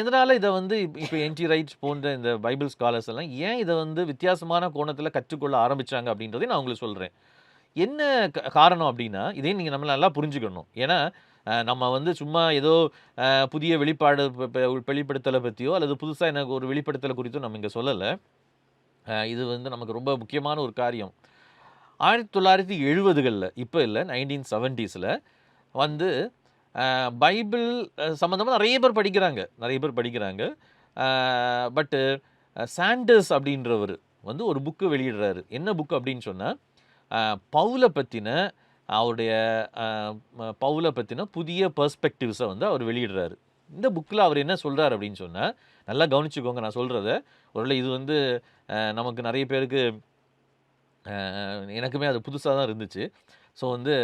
எதனால் இதை வந்து இப்போ என்டி ரைட்ஸ் போன்ற இந்த பைபிள் ஸ்காலர்ஸ் எல்லாம் ஏன் இதை வந்து வித்தியாசமான கோணத்தில் கற்றுக்கொள்ள ஆரம்பித்தாங்க அப்படின்றதையும் நான் உங்களுக்கு சொல்கிறேன். என்ன காரணம் அப்படின்னா, இதையும் நீங்கள் நம்ம நல்லா புரிஞ்சுக்கணும். ஏன்னா நம்ம வந்து சும்மா ஏதோ புதிய வெளிப்படுத்தலை பற்றியோ அல்லது புதுசாக எனக்கு ஒரு வெளிப்படுத்தலை குறித்தோ நம்ம இங்கே சொல்லலை. இது வந்து நமக்கு ரொம்ப முக்கியமான ஒரு காரியம். 1970களில், இப்போ இல்லை, 1970ஸில் வந்து பைபிள் சம்மந்தமாக நிறைய பேர் படிக்கிறாங்க. பட்டு சாண்டர்ஸ் அப்படின்றவர் வந்து ஒரு புக்கு வெளியிடுறாரு. என்ன புக்கு அப்படின்னு சொன்னால், பவுலை பற்றின புதிய பெர்ஸ்பெக்டிவ்ஸை வந்து அவர் வெளியிடுறாரு. இந்த புக்கில் அவர் என்ன சொல்கிறார் அப்படின்னு சொன்னால், நல்லா கவனிச்சுக்கோங்க நான் சொல்கிறத. ஒருவேளை இது வந்து நமக்கு நிறைய பேருக்கு, எனக்குமே அது புதுசாக தான் இருந்துச்சு. ஸோ வந்து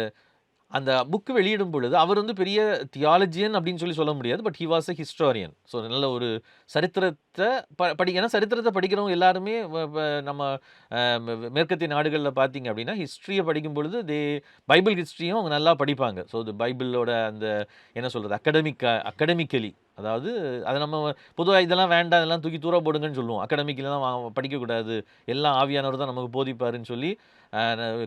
அந்த புக் வெளியிடும் பொழுது அவர் வந்து பெரிய தியாலஜியன் அப்படின்னு சொல்ல முடியாது. But he was a historian. So நல்ல ஒரு சரித்திரத்தை ஏன்னா சரித்திரத்தை படிக்கிறவங்க எல்லாருமே நம்ம மேற்கத்திய நாடுகளில் பார்த்தீங்க அப்படின்னா ஹிஸ்ட்ரியை படிக்கும் பொழுது பைபிள் ஹிஸ்ட்ரியும் அவங்க நல்லா படிப்பாங்க. ஸோ இது பைபிளோட அந்த என்ன சொல்கிறது அகடமிக்கலி, அதாவது அதை நம்ம பொதுவாக இதெல்லாம் வேண்டாம், இதெல்லாம் தூக்கி தூர போடுங்கன்னு சொல்லுவோம். அகடமிக்கெலாம் படிக்கக்கூடாது, எல்லாம் ஆவியானவர் தான் நமக்கு போதிப்பாருன்னு சொல்லி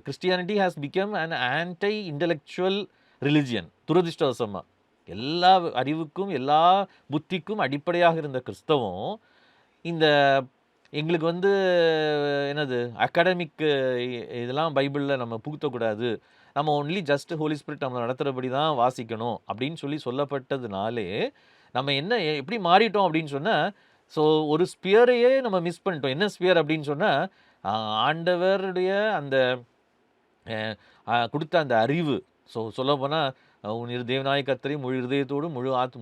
Christianity has become an anti intellectual religion. துரதிர்ஷ்டவசமாக எல்லா அறிவுக்கும் எல்லா புத்திக்கும் அடிப்படையாக இருந்த கிறிஸ்தவம் இந்த எங்களுக்கு வந்து என்னது அகாடமிக் இதெல்லாம் பைபிளில் நம்ம புகுத்தக்கூடாது, நம்ம ஒன்லி ஜஸ்ட் ஹோலி ஸ்பிரிட் நம்ம நடத்துகிறபடி தான் வாசிக்கணும் அப்படின்னு சொல்லப்பட்டதுனாலே நம்ம எப்படி மாறிட்டோம் அப்படின்னு சொன்னால், ஸோ ஒரு ஸ்பியரையே நம்ம மிஸ் பண்ணிட்டோம். என்ன ஸ்பியர் அப்படின்னு சொன்னால், ஆண்டவருடைய அந்த கொடுத்த அந்த அறிவு. ஸோ சொல்லப்போனால் உன் தேவனாய கர்த்தரை முழு இருதயத்தோடும்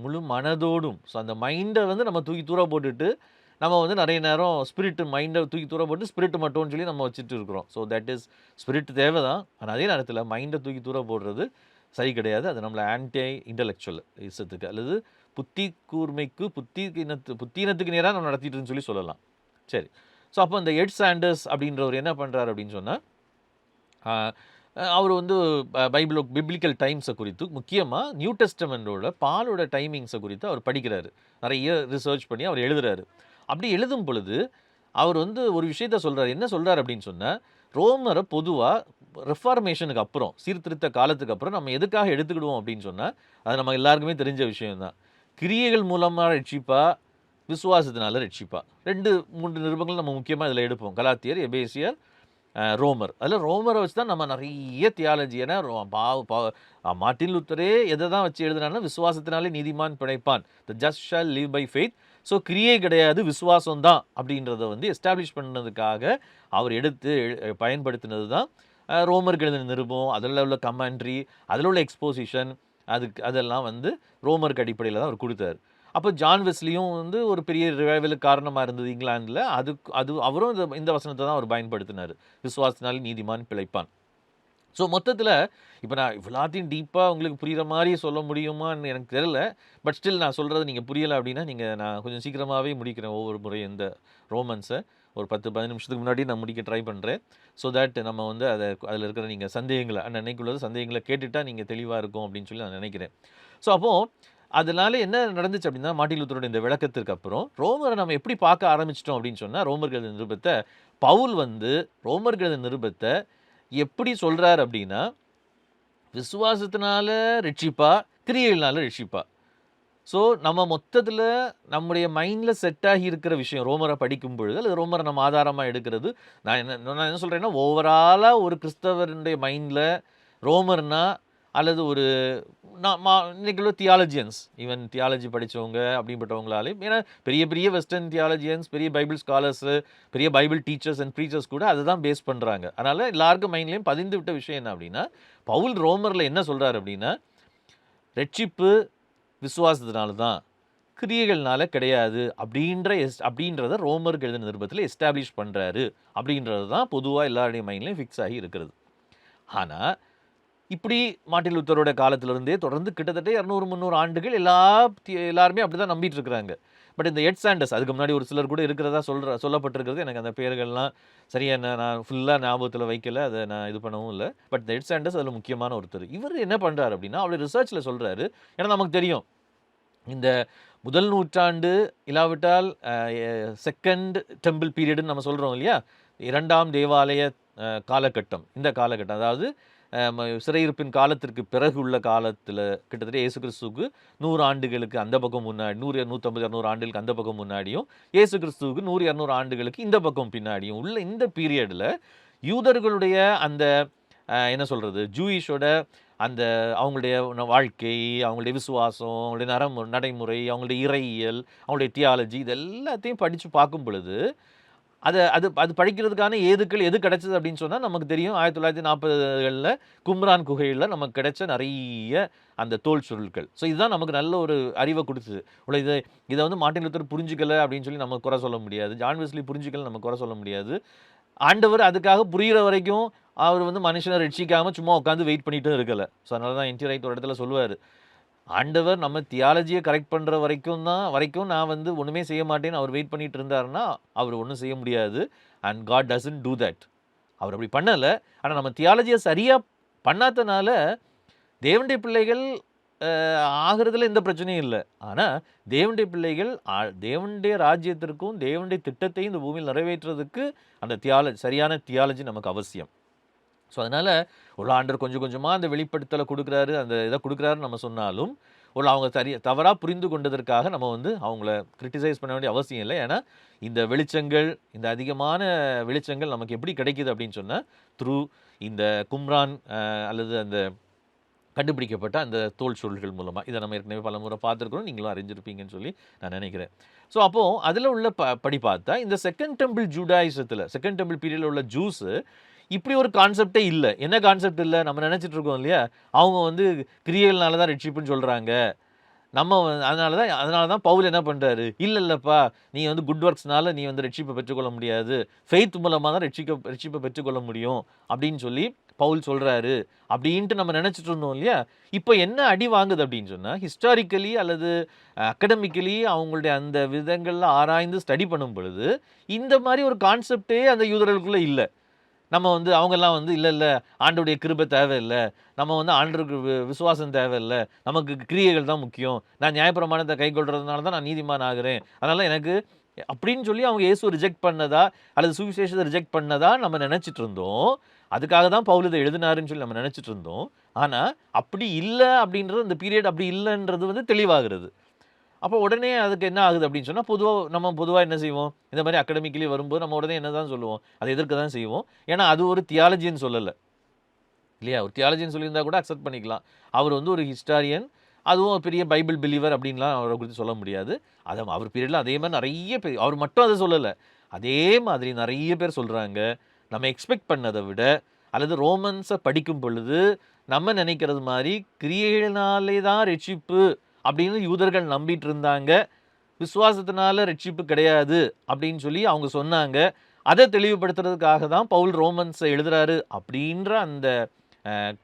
முழு மனதோடும், ஸோ அந்த மைண்டை வந்து நம்ம தூக்கி தூர போட்டுட்டு நம்ம வந்து நிறைய நேரம் மைண்டை தூக்கி தூர போட்டு ஸ்பிரிட் மட்டும்னு சொல்லி நம்ம வச்சுட்டு இருக்கிறோம். ஸோ தட் இஸ் ஸ்பிரிட் தேவை தான், ஆனால் அதே நேரத்தில் மைண்டை தூக்கி தூர போடுறது சரி கிடையாது. அது நம்மளை ஆன்டி இன்டலெக்சுவல் இசத்துக்கு அல்லது புத்தி கூர்மைக்கு புத்தீனத்துக்கு நேராக நம்ம நடத்திட்டுன்னு சொல்லலாம். சரி, ஸோ அப்போ இந்த எட் சாண்டர்ஸ் அப்படின்றவர் என்ன பண்ணுறாரு அப்படின்னு சொன்னால், அவர் வந்து பிப்ளிக்கல் டைம்ஸை குறித்து, முக்கியமாக நியூ டெஸ்டமெண்டோட பாலோட டைமிங்ஸை குறித்து அவர் படிக்கிறாரு. நிறைய ரிசர்ச் பண்ணி அவர் எழுதுறாரு. அப்படி எழுதும் பொழுது அவர் வந்து ஒரு விஷயத்த சொல்கிறார். என்ன சொல்கிறார் அப்படின்னு சொன்னால், ரோமரை பொதுவாக ரெஃபார்மேஷனுக்கு அப்புறம், சீர்திருத்த காலத்துக்கு அப்புறம் நம்ம எதுக்காக எடுத்துக்கிடுவோம் அப்படின்னு சொன்னால், அது நம்ம எல்லாருக்குமே தெரிஞ்ச விஷயம்தான். கிரியைகள் மூலமாக ரட்சிப்பா, விசுவாசத்தினால ரட்சிப்பா. 2-3 நிருபங்கள் நம்ம முக்கியமாக இதில் எடுப்போம். கலாத்தியர், எபேசியர், ரோமர். அதில் ரோமரை வச்சு தான் நம்ம நிறைய தியாலஜி. ஏன்னா மார்ட்டின் லூத்தரே எதை தான் வச்சு எழுதுனாலும் விசுவாசத்தினாலே நீதிமான் பிழைப்பான், the just shall live by faith. So கிரியை கிடையாது, விசுவாசம் தான் அப்படின்றத வந்து எஸ்டாப்ளிஷ் பண்ணதுக்காக அவர் பயன்படுத்தினது தான் ரோமருக்கு எழுதின நிருபம், அதில் உள்ள கமெண்ட்ரி, அதில் உள்ள எக்ஸ்போசிஷன், அதெல்லாம் வந்து ரோமருக்கு அடிப்படையில் தான் அவர் கொடுத்தார். அப்போ ஜான் வெஸ்லியும் வந்து ஒரு பெரிய ரிவைவலுக்கு காரணமாக இருந்தது இங்கிலாந்தில். அவரும் இந்த வசனத்தை தான் அவர் பயன்படுத்தினார், விசுவாசத்தினாலே நீதிமான் பிழைப்பான். ஸோ மொத்தத்தில் இப்போ நான் இவ்வளோத்தையும் டீப்பாக உங்களுக்கு புரிகிற மாதிரி சொல்ல முடியுமான்னு எனக்கு தெரியல. பட் ஸ்டில் நான் சொல்கிறது நீங்கள் புரியலை அப்படின்னா நான் கொஞ்சம் சீக்கிரமாகவே முடிக்கிறேன் ஒவ்வொரு முறை இந்த ரோமன்ஸை. ஒரு 10-15 நிமிஷத்துக்கு முன்னாடி நான் முடிக்க ட்ரை பண்ணுறேன். ஸோ தட் நம்ம வந்து அதில் இருக்கிற நீங்கள் சந்தேகங்களை அன்னைக்குள்ளது சந்தேகங்களை கேட்டுட்டால் நீங்கள் தெளிவாக இருக்கும் அப்படின்னு சொல்லி நான் நினைக்கிறேன். ஸோ அப்போது அதனால என்ன நடந்துச்சு அப்படின்னா, மார்ட்டின் லூத்தரோட இந்த விளக்கத்திற்கு அப்புறம் ரோமரை நம்ம எப்படி பார்க்க ஆரம்பிச்சிட்டோம் அப்படின்னு சொன்னால், ரோமர்கள் நிருபத்தை பவுல் வந்து ரோமர்கள் நிருபத்தை எப்படி சொல்கிறார் அப்படின்னா, விசுவாசத்தினால ரட்சிப்பா, கிரியைகள்னால ரட்சிப்பா. ஸோ நம்ம மொத்தத்தில் நம்முடைய மைண்டில் செட் ஆகி இருக்கிற விஷயம் ரோமரை படிக்கும் பொழுது, அல்லது ரோமரை நம்ம ஆதாரமாக எடுக்கிறது, நான் என்ன சொல்கிறேன்னா, ஓவராலாக ஒரு கிறிஸ்தவருடைய மைண்டில் ரோமர்னா அல்லது ஒரு இன்னைக்கு உள்ள தியாலஜியன்ஸ், ஈவன் தியாலஜி படித்தவங்க அப்படிப்பட்டவங்களாலேயும், ஏன்னா பெரிய பெரிய வெஸ்டர்ன் தியாலஜியன்ஸ், பெரிய பைபிள் ஸ்காலர்ஸு, பெரிய பைபிள் டீச்சர்ஸ் அண்ட் ப்ரீச்சர்ஸ் கூட அதை தான் பேஸ் பண்ணுறாங்க. அதனால் எல்லாருக்கும் மைண்ட்லேயும் பதிந்து விட்ட விஷயம் என்ன அப்படின்னா, பவுல் ரோமரில் என்ன சொல்கிறார் அப்படின்னா, ரட்சிப்பு விசுவாசத்தினால தான், கிரியைகள்னால கிடையாது அப்படின்றத ரோமருக்கு எழுதின நிருபத்தில் எஸ்டாப்ளிஷ் பண்ணுறாரு அப்படின்றது தான் பொதுவாக எல்லாருடைய மைண்ட்லேயும் ஃபிக்ஸ் ஆகி இருக்கிறது. ஆனால் இப்படி மார்ட்டின் லூத்தரோட காலத்திலிருந்தே தொடர்ந்து கிட்டத்தட்ட 200-300 ஆண்டுகள் எல்லாருமே அப்படி தான் நம்பிட்டு இருக்கிறாங்க. பட் இந்த எட் சாண்டர்ஸ், அதுக்கு முன்னாடி ஒரு சிலர் கூட இருக்கிறதா சொல்லப்பட்டிருக்கிறது. எனக்கு அந்த பேர்கள்லாம் சரியாக நான் ஃபுல்லாக ஞாபகத்தில் வைக்கல, அதை நான் இது பண்ணவும் இல்லை. பட் இந்த எட் சாண்டர்ஸ் அதில் முக்கியமான ஒருத்தர். இவர் என்ன பண்ணுறாரு அப்படின்னா, அவருடைய ரிசர்ச்சில் சொல்கிறாரு. ஏன்னா நமக்கு தெரியும், இந்த முதல் நூற்றாண்டு இல்லாவிட்டால் செகண்ட் டெம்பிள் பீரியடுன்னு நம்ம சொல்கிறோம் இல்லையா, 2ஆம் தேவாலய காலகட்டம். இந்த காலகட்டம், அதாவது சிறையிருப்பின் காலத்திற்கு பிறகு உள்ள காலத்தில் கிட்டத்தட்ட இயேசு கிறிஸ்துவுக்கு 100 ஆண்டுகளுக்கு அந்த பக்கம் முன்னாடி, 100-150-200 ஆண்டுகளுக்கு அந்த பக்கம் முன்னாடியும், இயேசு கிறிஸ்துவுக்கு 100-200 ஆண்டுகளுக்கு இந்த பக்கம் பின்னாடியும் உள்ள இந்த பீரியடில் யூதர்களுடைய அந்த என்ன சொல்கிறது, ஜூயிஷோட அந்த அவங்களுடைய வாழ்க்கை, அவங்களுடைய விசுவாசம், அவங்களுடைய நடைமுறை, அவங்களுடைய இறையியல், அவங்களுடைய தியாலஜி, இது எல்லாத்தையும் படித்து பார்க்கும் பொழுது அது படிக்கிறதுக்கான ஏதுக்கள் எது கிடைச்சது அப்படின்னு சொன்னால் நமக்கு தெரியும். 1940களில் கும்ரான் குகையில் நமக்கு கிடைச்ச நிறைய அந்த தோல் சுருள்கள். ஸோ இதுதான் நமக்கு நல்ல ஒரு அறிவை கொடுத்தது. இதை வந்து மார்ட்டின் லூத்தர் புரிஞ்சிக்கலை அப்படின்னு சொல்லி நம்ம குறை சொல்ல முடியாது. ஜான் வெஸ்லி புரிஞ்சிக்கலை நம்ம குறை சொல்ல முடியாது. ஆண்டவர் அதுக்காக புரிகிற வரைக்கும் அவர் வந்து மனுஷனை ரட்சிக்காமல் சும்மா உட்காந்து வெயிட் பண்ணிட்டும் இருக்கலை. ஸோ அதனால தான் என்டி ரைட் ஒரு இடத்துல சொல்லுவார், ஆண்டவர் நம்ம தியாலஜியை கரெக்ட் பண்ணுற வரைக்கும் நான் வந்து ஒன்றுமே செய்ய மாட்டேன்னு அவர் வெயிட் பண்ணிட்டு இருந்தாருன்னா அவர் ஒன்றும் செய்ய முடியாது. And God doesn't do that. அவர் அப்படி பண்ணலை. ஆனால் நம்ம தியாலஜியை சரியாக பண்ணாதனால தேவனுடைய பிள்ளைகள் ஆகிறதுல எந்த பிரச்சனையும் இல்லை. ஆனால் தேவனுடைய பிள்ளைகள் தேவனுடைய ராஜ்யத்திற்கும் தேவனுடைய திட்டத்தையும் இந்த பூமியில் நிறைவேற்றுறதுக்கு அந்த சரியான தியாலஜி நமக்கு அவசியம். ஸோ அதனால் ஒரு ஆண்டவர் கொஞ்சம் கொஞ்சமாக அந்த வெளிப்படுத்தலை கொடுக்குறாரு, அந்த இதை கொடுக்குறாருன்னு நம்ம சொன்னாலும் அவங்க தவறாக புரிந்து கொண்டதற்காக நம்ம வந்து அவங்கள கிரிட்டிசைஸ் பண்ண வேண்டிய அவசியம் இல்லை. ஏன்னா இந்த வெளிச்சங்கள், இந்த அதிகமான வெளிச்சங்கள் நமக்கு எப்படி கிடைக்குது அப்படின்னு சொன்னால் த்ரூ இந்த கும்ரான் அல்லது அந்த கண்டுபிடிக்கப்பட்ட அந்த தோல் சுருள்கள் மூலமாக. இதை நம்ம ஏற்கனவே பல முறை பார்த்துருக்குறோம், நீங்களும் அறிஞ்சிருப்பீங்கன்னு சொல்லி நான் நினைக்கிறேன். ஸோ அப்போது அதில் உள்ள படி பார்த்தா இந்த செகண்ட் டெம்பிள் ஜூடாயிசத்தில், செகண்ட் டெம்பிள் பீரியடில் உள்ள ஜூஸு இப்படி ஒரு கான்செப்டே இல்லை. என்ன கான்செப்ட் இல்லை, நம்ம நினச்சிட்டு இருக்கோம் இல்லையா, அவங்க வந்து கிரியைகள்னால தான் ரட்சிப்புன்னு சொல்கிறாங்க. நம்ம அதனால தான் பவுல் என்ன பண்ணுறாரு, இல்லைப்பா நீ வந்து குட் ஒர்க்ஸ்னால நீ வந்து ரட்சிப்பை பெற்றுக்கொள்ள முடியாது, ஃபெய்த் மூலமாக தான் ரட்சிப்பை பெற்றுக்கொள்ள முடியும் அப்படின்னு சொல்லி பவுல் சொல்கிறாரு அப்படின்ட்டு நம்ம நினச்சிட்டு இருந்தோம் இல்லையா. இப்போ என்ன அடி வாங்குது அப்படின்னு சொன்னால், ஹிஸ்டாரிக்கலி அல்லது அகடமிக்கலி அவங்களுடைய அந்த விதங்களில் ஆராய்ந்து ஸ்டடி பண்ணும் பொழுது இந்த மாதிரி ஒரு கான்செப்டே அந்த யூதர்களுக்குள்ளே இல்லை. நம்ம வந்து அவங்கெல்லாம் வந்து இல்லை ஆண்டோடைய கிருபை தேவையில்லை, நம்ம வந்து ஆண்டருக்கு விசுவாசம் தேவையில்லை, நமக்கு கிரியைகள் தான் முக்கியம், நான் நியாயப்பிரமாணத்தை கை கொள்றதுனால தான் நான் நீதிமான் ஆகிறேன், அதனால் எனக்கு அப்படின்னு சொல்லி அவங்க இயேசு ரிஜெக்ட் பண்ணதா அல்லது சுவிசேஷத்தை ரிஜெக்ட் பண்ணதா நம்ம நினச்சிட்டு இருந்தோம். அதுக்காக தான் பவுல் இதை எழுதினாருன்னு சொல்லி நம்ம நினச்சிட்டு இருந்தோம். ஆனால் அப்படி இல்லை அப்படின்றது, அந்த பீரியட் அப்படி இல்லைன்றது வந்து தெளிவாகிறது. அப்போ உடனே அதுக்கு என்ன ஆகுது அப்படின்னு சொன்னால், நம்ம பொதுவாக என்ன செய்வோம், இந்த மாதிரி அகடமிக்கலி வரும்போது நம்ம உடனே என்ன தான் சொல்லுவோம், அதை எதிர்க்க தான் செய்வோம். ஏன்னா அது ஒரு தியாலஜின்னு சொல்லலை இல்லையா. ஒரு தியாலஜின்னு சொல்லியிருந்தா கூட அக்செப்ட் பண்ணிக்கலாம். அவர் வந்து ஒரு ஹிஸ்டாரியன், அதுவும் ஒரு பெரிய பைபிள் பிலீவர் அப்படின்லாம் அவரை குறித்து சொல்ல முடியாது. அதை அவர் பீரியடில் அதே மாதிரி நிறைய பேர், அவர் மட்டும் அதை சொல்லலை, அதே மாதிரி நிறைய பேர் சொல்கிறாங்க. நம்ம எக்ஸ்பெக்ட் பண்ணதை விட அல்லது ரோமன்ஸை படிக்கும் பொழுது நம்ம நினைக்கிறது மாதிரி கிரியைகளினாலே தான் ரட்சிப்பு அப்படின்னு யூதர்கள் நம்பிட்டு இருந்தாங்க. விசுவாசத்தினால ரட்சிப்பு கிடையாது அப்படின்னு சொல்லி அவங்க சொன்னாங்க. அதை தெளிவுபடுத்துறதுக்காக தான் பவுல் ரோமன்ஸை எழுதுறாரு அப்படின்ற அந்த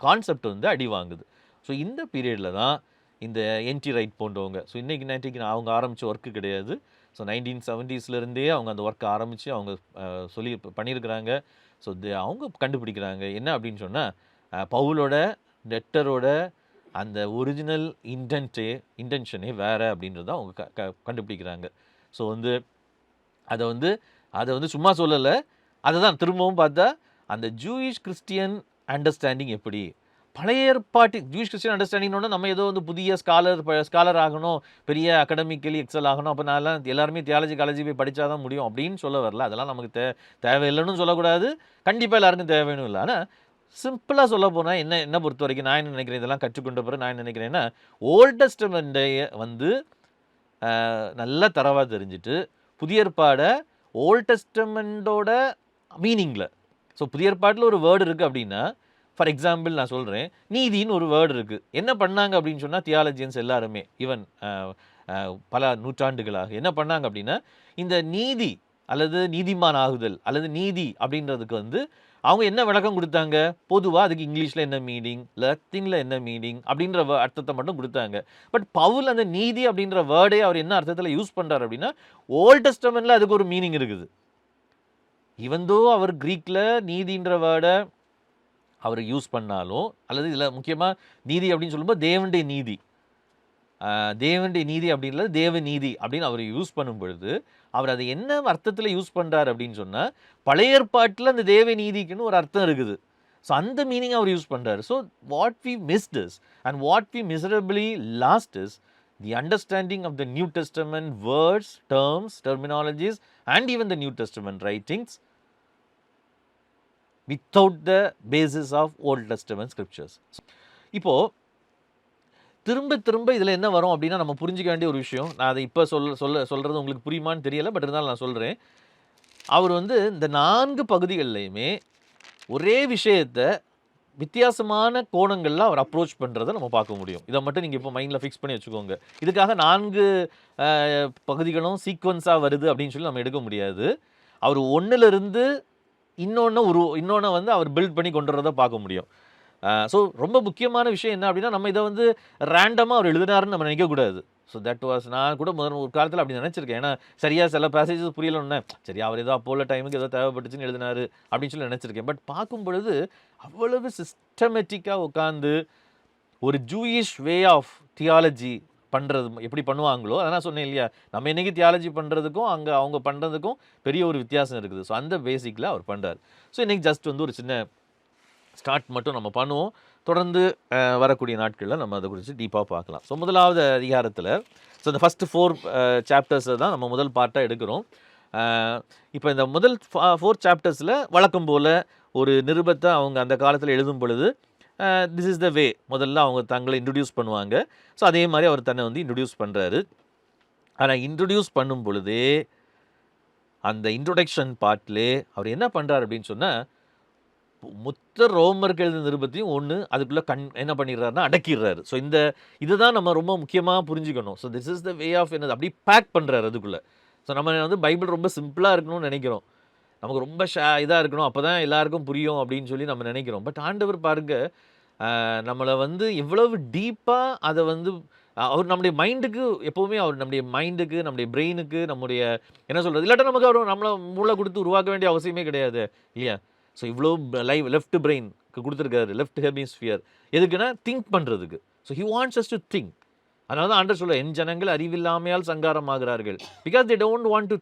கான்செப்ட் வந்து அடி வாங்குது. ஸோ இந்த பீரியடில் தான் இந்த என்டி ரைட் போன்றவங்க, ஸோ இன்றைக்கி அவங்க ஆரம்பித்த ஒர்க்கு கிடையாது. ஸோ 1970s அவங்க அந்த ஒர்க்கை ஆரம்பித்து அவங்க சொல்லி பண்ணியிருக்கிறாங்க. ஸோ அவங்க கண்டுபிடிக்கிறாங்க என்ன அப்படின்னு சொன்னால், பவுலோட லெட்டரோட அந்த ஒரிஜினல் இன்டென்ஷனே வேறு அப்படின்றத அவங்க கண்டுபிடிக்கிறாங்க. ஸோ வந்து அதை வந்து சும்மா சொல்லலை, அதை தான் திரும்பவும் பார்த்தா அந்த ஜூயிஷ் கிறிஸ்டியன் அண்டர்ஸ்டாண்டிங் எப்படி, பழைய ஏற்பாட்டு ஜூயிஷ் கிறிஸ்டியன் அண்டர்ஸ்டாண்டிங்னோட நம்ம ஏதோ வந்து புதிய ஸ்காலர் ஆகணும், பெரிய அகடமிக்கலி எக்ஸல் ஆகணும், அப்போ நான் எல்லாருமே காலேஜ் போய் படித்தா தான் முடியும் அப்படின்னு சொல்ல வரல. அதெல்லாம் நமக்கு தேவையில்லைன்னு சொல்லக்கூடாது, கண்டிப்பாக எல்லாருக்கும் தேவைன்னு இல்லை. ஆனால் சிம்பிளாக சொல்ல போனால் என்ன பொறுத்த வரைக்கும் நான் என்ன நினைக்கிறேன், இதெல்லாம் கற்றுக்கொண்ட பிறகு நான் என்ன நினைக்கிறேன்னா, ஓல்ட் டெஸ்டமெண்ட்டை வந்து நல்லா தரவாக தெரிஞ்சுட்டு புதிய ஏற்பாடை ஓல்ட் டெஸ்டமெண்டோட மீனிங்கில், ஸோ புதிய ஏற்பாட்டில் ஒரு வேர்டு இருக்குது அப்படின்னா, ஃபார் எக்ஸாம்பிள் நான் சொல்கிறேன், நீதின்னு ஒரு வேர்டு இருக்குது. என்ன பண்ணாங்க அப்படின்னு சொன்னால் தியாலஜியன்ஸ் எல்லாருமே ஈவன் பல நூற்றாண்டுகளாக என்ன பண்ணாங்க அப்படின்னா, இந்த நீதி அல்லது நீதிமான் ஆகுதல் அல்லது நீதி அப்படின்றதுக்கு வந்து அவங்க என்ன விளக்கம் கொடுத்தாங்க, பொதுவாக அதுக்கு இங்கிலீஷில் என்ன மீனிங், லத்தீனில் என்ன மீனிங் அப்படின்ற அர்த்தத்தை மட்டும் கொடுத்தாங்க. பட் பவுல் அந்த நீதி அப்படின்ற வேர்டே அவர் என்ன அர்த்தத்தில் யூஸ் பண்ணுறாரு அப்படின்னா, ஓல்ட் டெஸ்டமெண்ட்டில் அதுக்கு ஒரு மீனிங் இருக்குது. ஈவன்தோ அவர் க்ரீக்கில் நீதின்ற வேர்டை அவர் யூஸ் பண்ணாலும், அல்லது இதில் முக்கியமாக நீதி அப்படின்னு சொல்லும்போது தேவனுடைய நீதி அப்படின்றது தேவ நீதி அப்படின்னு அவர் யூஸ் பண்ணும் பொழுது, அவர் அதை என்ன அர்த்தத்தில் யூஸ் பண்ணுறார் அப்படின்னு சொன்னால், பழைய ஏற்பாட்டில் அந்த தேவ நீதிக்குன்னு ஒரு அர்த்தம் இருக்குது. ஸோ அந்த மீனிங் அவர் யூஸ் பண்ணுறாரு. So what we missed is and what we miserably lost is the understanding of the New Testament words, terms, terminologies and even the New Testament writings without the basis of Old Testament scriptures. இப்போது திரும்ப இதில் என்ன வரும் அப்படின்னா, நம்ம புரிஞ்சிக்க வேண்டிய ஒரு விஷயம், நான் அதை இப்போ சொல்கிறது உங்களுக்கு புரியுமான்னு தெரியலை, பட் இருந்தாலும் நான் சொல்கிறேன். அவர் வந்து இந்த 4 பகுதிகள்லையுமே ஒரே விஷயத்தை வித்தியாசமான கோணங்களில் அவர் அப்ரோச் பண்ணுறதை நம்ம பார்க்க முடியும். இதை மட்டும் நீங்கள் இப்போ மைண்டில் ஃபிக்ஸ் பண்ணி வச்சுக்கோங்க. இதுக்காக 4 பகுதிகளும் சீக்வன்ஸாக வருது அப்படின்னு சொல்லி நம்ம எடுக்க முடியாது. அவர் 1லிருந்து இன்னொன்று வந்து அவர் பில்ட் பண்ணி கொண்டு வரதை பார்க்க முடியும். ஸோ ரொம்ப முக்கியமான விஷயம் என்ன அப்படின்னா, நம்ம இதை வந்து ரேண்டமாக அவர் எழுதினாருன்னு நம்ம நினைக்கக்கூடாது. ஸோ தட் வாஸ் நான் கூட ஒரு காலத்தில் அப்படி நினச்சிருக்கேன். ஏன்னா சரியாக சில பேசேஜஸ் புரியலன்னு, சரி அவர் ஏதோ அப்போ உள்ள டைமுக்கு ஏதோ தேவைப்பட்டுச்சுன்னு எழுதினாரு அப்படின்னு சொல்லி நினச்சிருக்கேன். பட் பார்க்கும் பொழுது அவ்வளவு சிஸ்டமேட்டிக்காக உட்காந்து ஒரு ஜூயிஷ் வே ஆஃப் தியாலஜி பண்ணுறது எப்படி பண்ணுவாங்களோ, அதான் நான் சொன்னேன் இல்லையா, நம்ம இன்றைக்கி தியாலஜி பண்ணுறதுக்கும் அங்கே அவங்க பண்ணுறதுக்கும் பெரிய ஒரு வித்தியாசம் இருக்குது. ஸோ அந்த பேசிக்கில் அவர் பண்ணுறார். ஸோ இன்றைக்கி ஜஸ்ட் வந்து ஒரு சின்ன ஸ்டார்ட் மட்டும் நம்ம பண்ணுவோம். தொடர்ந்து வரக்கூடிய நாட்களில் நம்ம அதை குறித்து டீப்பாக பார்க்கலாம். ஸோ முதலாவது அதிகாரத்தில் ஸோ இந்த ஃபஸ்ட்டு 4 சாப்டர்ஸை தான் நம்ம முதல் பார்ட்டாக எடுக்கிறோம். இப்போ இந்த முதல் 4 சாப்டர்ஸில் வழக்கம் போல் ஒரு நிருபத்தை அவங்க அந்த காலத்தில் எழுதும் பொழுது திஸ் இஸ் த வே முதல்ல அவங்க தங்களை இன்ட்ரடியூஸ் பண்ணுவாங்க. ஸோ அதே மாதிரி அவர் தன்னை வந்து இன்ட்ரடியூஸ் பண்ணுறாரு. ஆனால் இன்ட்ரடியூஸ் பண்ணும் பொழுதே அந்த இன்ட்ரொடக்ஷன் பார்ட்லே அவர் என்ன பண்ணுறாரு அப்படின்னு சொன்னால், மொத்த ரோமர்கள் நிருபத்தையும் அதுக்குள்ளே என்ன பண்ணிடுறாருன்னா அடக்கிடுறாரு. ஸோ இதுதான் நம்ம ரொம்ப முக்கியமாக புரிஞ்சுக்கணும். So this is the way of என்னது அப்படி பேக் பண்ணுறாரு அதுக்குள்ளே. ஸோ நம்ம வந்து பைபிள் ரொம்ப சிம்பிளாக இருக்கணும்னு நினைக்கிறோம், நமக்கு ரொம்ப இதாக இருக்கணும், அப்போ தான் எல்லாருக்கும் புரியும் அப்படின்னு சொல்லி நம்ம நினைக்கிறோம். பட் ஆண்டவர் பாருங்கள், நம்மளை வந்து எவ்வளவு டீப்பாக அதை வந்து அவர் நம்முடைய மைண்டுக்கு எப்போவுமே அவர் நம்முடைய மைண்டுக்கு, நம்முடைய பிரெயினுக்கு, நம்முடைய என்ன சொல்கிறது, இல்லாட்டா நமக்கு அவர் நம்மளை மூளை கொடுத்து உருவாக்க வேண்டிய அவசியமே கிடையாது இல்லையா. ஸோ இவ்வளோ லெஃப்ட் பிரெயினுக்கு கொடுத்துருக்காரு, லெஃப்ட் ஹெமிஸ்பியர் எதுக்குன்னா திங்க் பண்ணுறதுக்கு. So he wants us to think. அதனால தான் ஆண்டவர் சொல்ல, என் ஜனங்கள் அறிவில்லாமையால் சங்காரம் ஆகிறார்கள், because they don't want to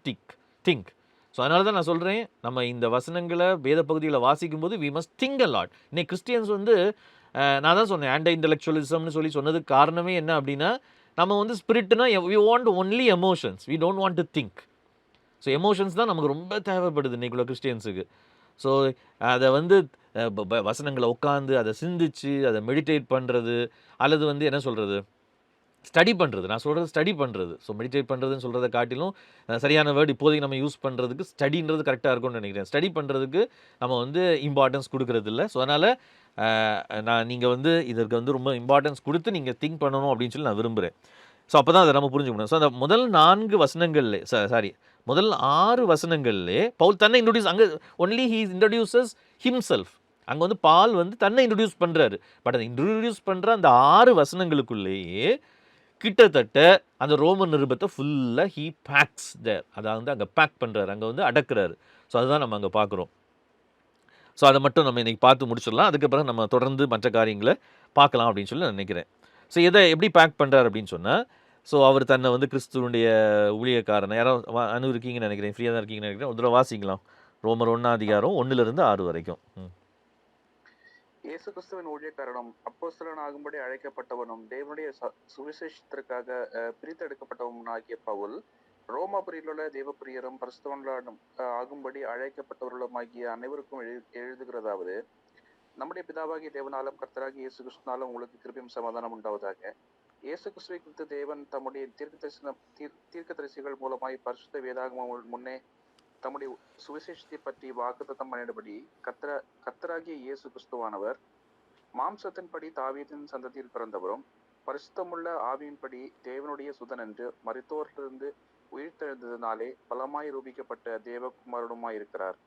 think. So அதனால தான் நான் சொல்கிறேன், நம்ம இந்த வசனங்களை வேத பகுதிகளை வாசிக்கும் போது we must think a lot. இன்னைக்கு கிறிஸ்டியன்ஸ் வந்து நான் தான் சொன்னேன் ஆன்டி இன்டெலெக்சுவலிசம்னு சொன்னதுக்கு காரணமே என்ன அப்படின்னா, நம்ம வந்து ஸ்பிரிட்னா we want only emotions, we don't want to think. So emotions தான் நமக்கு ரொம்ப தேவைப்படுது இன்றைக்குள்ள கிறிஸ்டியன்ஸுக்கு. ஸோ அதை வந்து வசனங்களை உட்காந்து அதை சிந்திச்சு அதை மெடிடேட் பண்ணுறது, அல்லது வந்து என்ன சொல்கிறது ஸ்டடி பண்ணுறது. நான் சொல்கிறது ஸ்டடி பண்ணுறது. ஸோ மெடிடேட் பண்ணுறதுன்னு சொல்கிறத காட்டிலும் சரியான வேர்டு இப்போதைக்கு நம்ம யூஸ் பண்ணுறதுக்கு ஸ்டடின்றது கரெக்டாக இருக்கும்னு நினைக்கிறேன். ஸ்டடி பண்ணுறதுக்கு நம்ம வந்து இம்பார்ட்டன்ஸ் கொடுக்கறது இல்லை. ஸோ அதனால் நீங்கள் வந்து இதற்கு வந்து ரொம்ப இம்பார்ட்டன்ஸ் கொடுத்து நீங்கள் திங்க் பண்ணணும் அப்படின்னு சொல்லி நான் விரும்புகிறேன். ஸோ அப்போ தான் அதை நம்ம புரிஞ்சுக்கணும். ஸோ அந்த முதல் 4 வசனங்கள்லே முதல் 6 வசனங்கள்லே பவுல் தன்னை இன்ட்ரடியூஸ், அங்கே ஒன்லி ஹீ இன்ட்ரடியூசஸ் ஹிம்செல்ஃப். அங்கே வந்து பால் வந்து தன்னை இன்ட்ரடியூஸ் பண்ணுறாரு. பட் அதை இன்ட்ரடியூஸ் பண்ணுற அந்த 6 வசனங்களுக்குள்ளேயே கிட்டத்தட்ட அந்த ரோமன் நிருபத்தை ஃபுல்லாக ஹீ பேக்ஸ் தேர், அதை வந்து அங்கே பேக் பண்ணுறாரு, அங்கே வந்து அடக்குறாரு. ஸோ அதுதான் நம்ம அங்கே பார்க்குறோம். ஸோ அதை மட்டும் நம்ம இன்றைக்கி பார்த்து முடிச்சிடலாம். அதுக்கப்புறம் நம்ம தொடர்ந்து மற்ற காரியங்களை பார்க்கலாம் அப்படின்னு சொல்லி நான் நினைக்கிறேன். ஸோ எதை எப்படி பேக் பண்ணுறாரு அப்படின்னு சொன்னால், ஸோ அவர் தன்னை வந்து கிறிஸ்துவனுடைய ஊழியக்காரனை, யாராவது அனுபவிக்கீங்கன்னு நினைக்கிறேன், ஃப்ரீயாக தான் இருக்கீங்கன்னு நினைக்கிறேன், ஒரு தடவை வாசிக்கலாம். ரோமர் 1 அதிகாரம் 1-6 வரைக்கும். இயேசு கிறிஸ்துவின் ஊழியக்காரனும் அப்போஸ்தலன் ஆகும்படி அழைக்கப்பட்டவனும் தேவனுடைய சுவிசேஷத்திற்காக பிரித்தெடுக்கப்பட்டவனும் ஆகிய பவுல், ரோமாபுரியில் உள்ள தேவப்பிரியரும் பரிசுத்தவான்களும் ஆகும்படி அழைக்கப்பட்டவர்களும் ஆகிய அனைவருக்கும் எழுதுகிறதாவது, நம்முடைய பிதாவாகிய தேவனாலும் கர்த்தராகிய இயேசு கிறிஸ்துவினாலும் உங்களுக்கு கிருபையும் சமாதானம் உண்டாவதாக. இயேசு கிறிஸ்துவை குறித்து தேவன் தம்முடைய தீர்க்கதரிசிகள் மூலமாய் பரிசுத்த வேதாகமம் முன்னே தம்முடைய சுவிசேஷத்தை பற்றி வாக்குத்தத்தம் பண்ணினபடி கர்த்தராகிய இயேசு கிறிஸ்துவானவர் மாம்சத்தின்படி தாவீதின் சந்ததியில் பிறந்தவரும் பரிசுத்தமுள்ள ஆவியின்படி தேவனுடைய சுதன் என்று மரித்தோரிலிருந்து உயிர்த்தெழுந்ததினாலே பலமாய் ரூபிக்கப்பட்ட தேவகுமாரனுமாயிருக்கிறார்.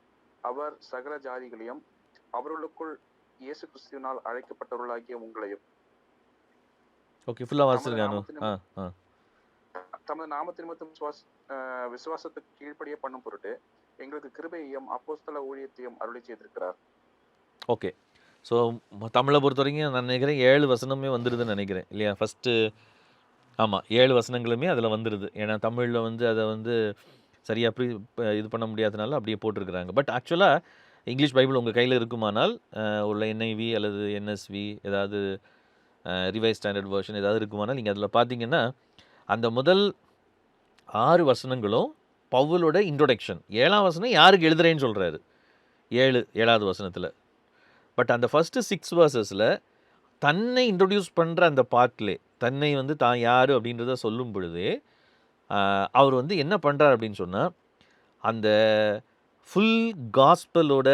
அவர் சகல ஜாதிகளையும் அவர்களுக்குள் இயேசு கிறிஸ்துவினால் அழைக்கப்பட்டவர்களாகிய உங்களையும் தமது நாமத்தின் மட்டும் விசுவாசத்துக்கு கீழ்ப்படிய பண்ணும் பொருட்டு எங்களுக்கு கிருபையையும் அப்போஸ்தல ஊழியத்தையும் அருளி செய்திருக்கிறார். ஓகே, ஸோ தமிழை பொறுத்த வரைக்கும் நான் நினைக்கிறேன் 7 வசனமே வந்துடுதுன்னு நினைக்கிறேன் இல்லையா. ஃபஸ்ட்டு ஆமாம் 7 வசனங்களுமே அதில் வந்துடுது. ஏன்னா தமிழில் வந்து அதை வந்து சரியாக இது பண்ண முடியாதனால அப்படியே போட்டிருக்கிறாங்க. பட் ஆக்சுவலாக இங்கிலீஷ் பைபிள் உங்கள் கையில் இருக்குமானால் உள்ள NIV அல்லது NSV ஏதாவது ரிவைஸ் ஸ்டாண்டர்ட் வெர்ஷன் ஏதாவது இருக்குமானால் நீங்கள் அதில் பார்த்தீங்கன்னா அந்த முதல் 6 வசனங்களும் பவுலோட இன்ட்ரொடக்ஷன். 7ஆம் வசனம் யாருக்கு எழுதுறேன்னு சொல்கிறாரு 7வது வசனத்தில். பட் அந்த ஃபஸ்ட்டு 6 வேர்சஸில் தன்னை இன்ட்ரொடியூஸ் பண்ணுற அந்த பார்ட்லே தன்னை வந்து தான் யார் அப்படின்றத சொல்லும் பொழுதே அவர் வந்து என்ன பண்ணுறார் அப்படின்னு சொன்னால், அந்த ஃபுல் காஸ்பலோட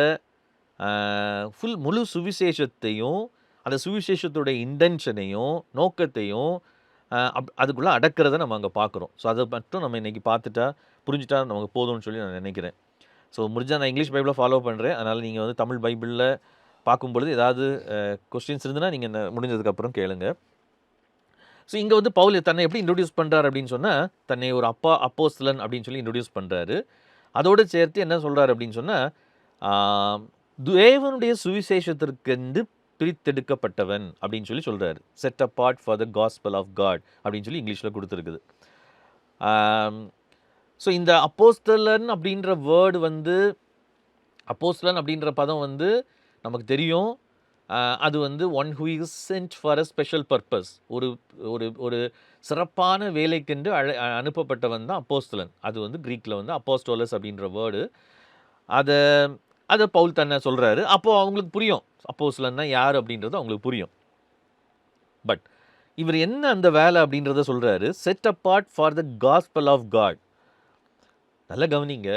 முழு சுவிசேஷத்தையும் அந்த சுவிசேஷத்தோடைய இன்டென்ஷனையும் நோக்கத்தையும் அதுக்குள்ளே அடக்கிறத நம்ம அங்கே பார்க்குறோம். ஸோ அதை மட்டும் நம்ம இன்றைக்கி பார்த்துட்டா புரிஞ்சுட்டா நமக்கு போதும்னு சொல்லி நான் நினைக்கிறேன். ஸோ முடிஞ்சால் நான் இங்கிலீஷ் பைபிளை ஃபாலோ பண்ணுறேன். அதனால் நீங்கள் வந்து தமிழ் பைபிளில் பார்க்கும்பொழுது ஏதாவது கொஸ்டின்ஸ் இருந்துன்னா நீங்கள் என்ன முடிஞ்சதுக்கப்புறம் கேளுங்க. ஸோ இங்கே வந்து பவுல் தன்னை எப்படி இன்ட்ரடியூஸ் பண்ணுறாரு அப்படின்னு சொன்னால், தன்னை ஒரு அப்போஸ்தலன் அப்படின்னு சொல்லி இன்ட்ரடியூஸ் பண்ணுறாரு. அதோடு சேர்த்து என்ன சொல்கிறாரு அப்படின்னு சொன்னால், தேவனுடைய சுவிசேஷத்திற்கென்று பிரித்தெடுக்கப்பட்டவன் அப்படின்னு சொல்லி சொல்கிறாரு. Set apart for the gospel of God அப்படின்னு சொல்லி இங்கிலீஷில் கொடுத்துருக்குது. ஸோ இந்த அப்போஸ்தலன் அப்படின்ற வேர்டு வந்து, அப்போஸ்தலன் அப்படின்ற பதம் வந்து நமக்கு தெரியும். அது வந்து one who is sent for a special purpose, ஒரு ஒரு ஒரு சிறப்பான வேலைக்கென்று அனுப்பப்பட்டவன் தான் அப்போஸ்தலன். அது வந்து க்ரீக்கில் வந்து அப்போஸ்டோலஸ் அப்படின்ற வேர்டு. அதை பவுல் தன்னை சொல்கிறாரு. அப்போது அவங்களுக்கு புரியும் அப்போஸ்தலன்னா யார் அப்படின்றது அவங்களுக்கு புரியும். பட் இவர் என்ன அந்த வேலை அப்படின்றத சொல்கிறாரு, set apart for the gospel of God. நல்லா கவனிங்க,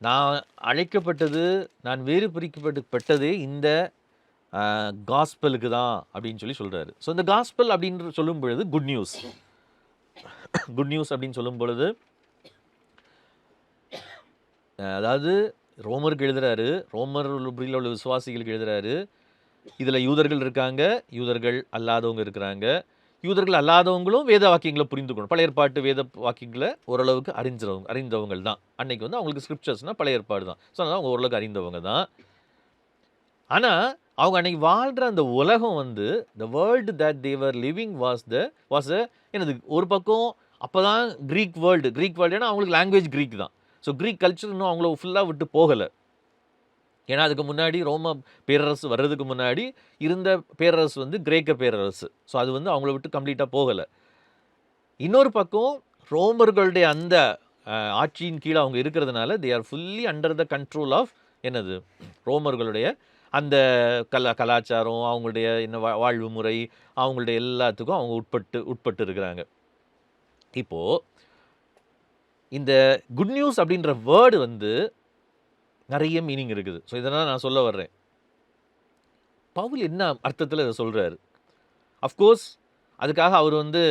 நான் அழைக்கப்பட்டது, நான் வேறு பிரிக்கப்பட்டதே இந்த காஸ்பலுக்கு தான் அப்படின்னு சொல்லி சொல்கிறாரு. ஸோ இந்த காஸ்பல் அப்படின்னு சொல்லும் பொழுது குட் நியூஸ். குட் நியூஸ் அப்படின்னு சொல்லும் பொழுது, அதாவது ரோமருக்கு எழுதுறாரு, ரோமர் உள்ள விசுவாசிகளுக்கு எழுதுறாரு. இதில் யூதர்கள் இருக்காங்க, யூதர்கள் அல்லாதவங்க இருக்கிறாங்க. யூதர்கள் அல்லாதவங்களும் வேத வாக்கியங்களை புரிந்துக்கணும். பழைய ஏற்பாட்டு வேத வாக்கியங்களை ஓரளவுக்கு அறிந்தவங்கள் தான். அன்னைக்கு வந்து அவங்களுக்கு ஸ்கிரிப்சர்ஸ்னால் பழைய ஏற்பாடு தான். ஸோ அதனால் அவங்க ஓரளவுக்கு அறிந்தவங்க தான். ஆனால் அவங்க அன்னைக்கு வாழ்கிற அந்த உலகம் வந்து, the world that Thevar living was என்னது, ஒரு பக்கம் அப்போ தான் க்ரீக் வேர்ல்டு ஏன்னா அவங்களுக்கு லாங்குவேஜ் க்ரீக் தான். ஸோ க்ரீக் கல்ச்சர் இன்னும் அவங்கள ஃபுல்லாக விட்டு போகலை. ஏன்னா அதுக்கு முன்னாடி ரோம பேரரசு வர்றதுக்கு முன்னாடி இருந்த பேரரசு வந்து கிரேக்க பேரரசு. ஸோ அது வந்து அவங்கள விட்டு கம்ப்ளீட்டாக போகலை. இன்னொரு பக்கம் ரோமர்களுடைய அந்த ஆட்சியின் கீழே அவங்க இருக்கிறதுனால they are fully under the control of என்னது, ரோமர்களுடைய அந்த கலாச்சாரம், அவங்களுடைய என்ன வாழ்வு முறை, அவங்களுடைய எல்லாத்துக்கும் அவங்க உட்பட்டு இருக்கிறாங்க. இப்போது இந்த குட் நியூஸ் அப்படின்ற வேர்டு வந்து நிறைய மீனிங் இருக்குது. ஸோ இதனால் நான் சொல்ல வர்றேன், பவுல் என்ன அர்த்தத்தில் இதை சொல்கிறாரு. அஃப்கோர்ஸ் அதுக்காக அவர் வந்து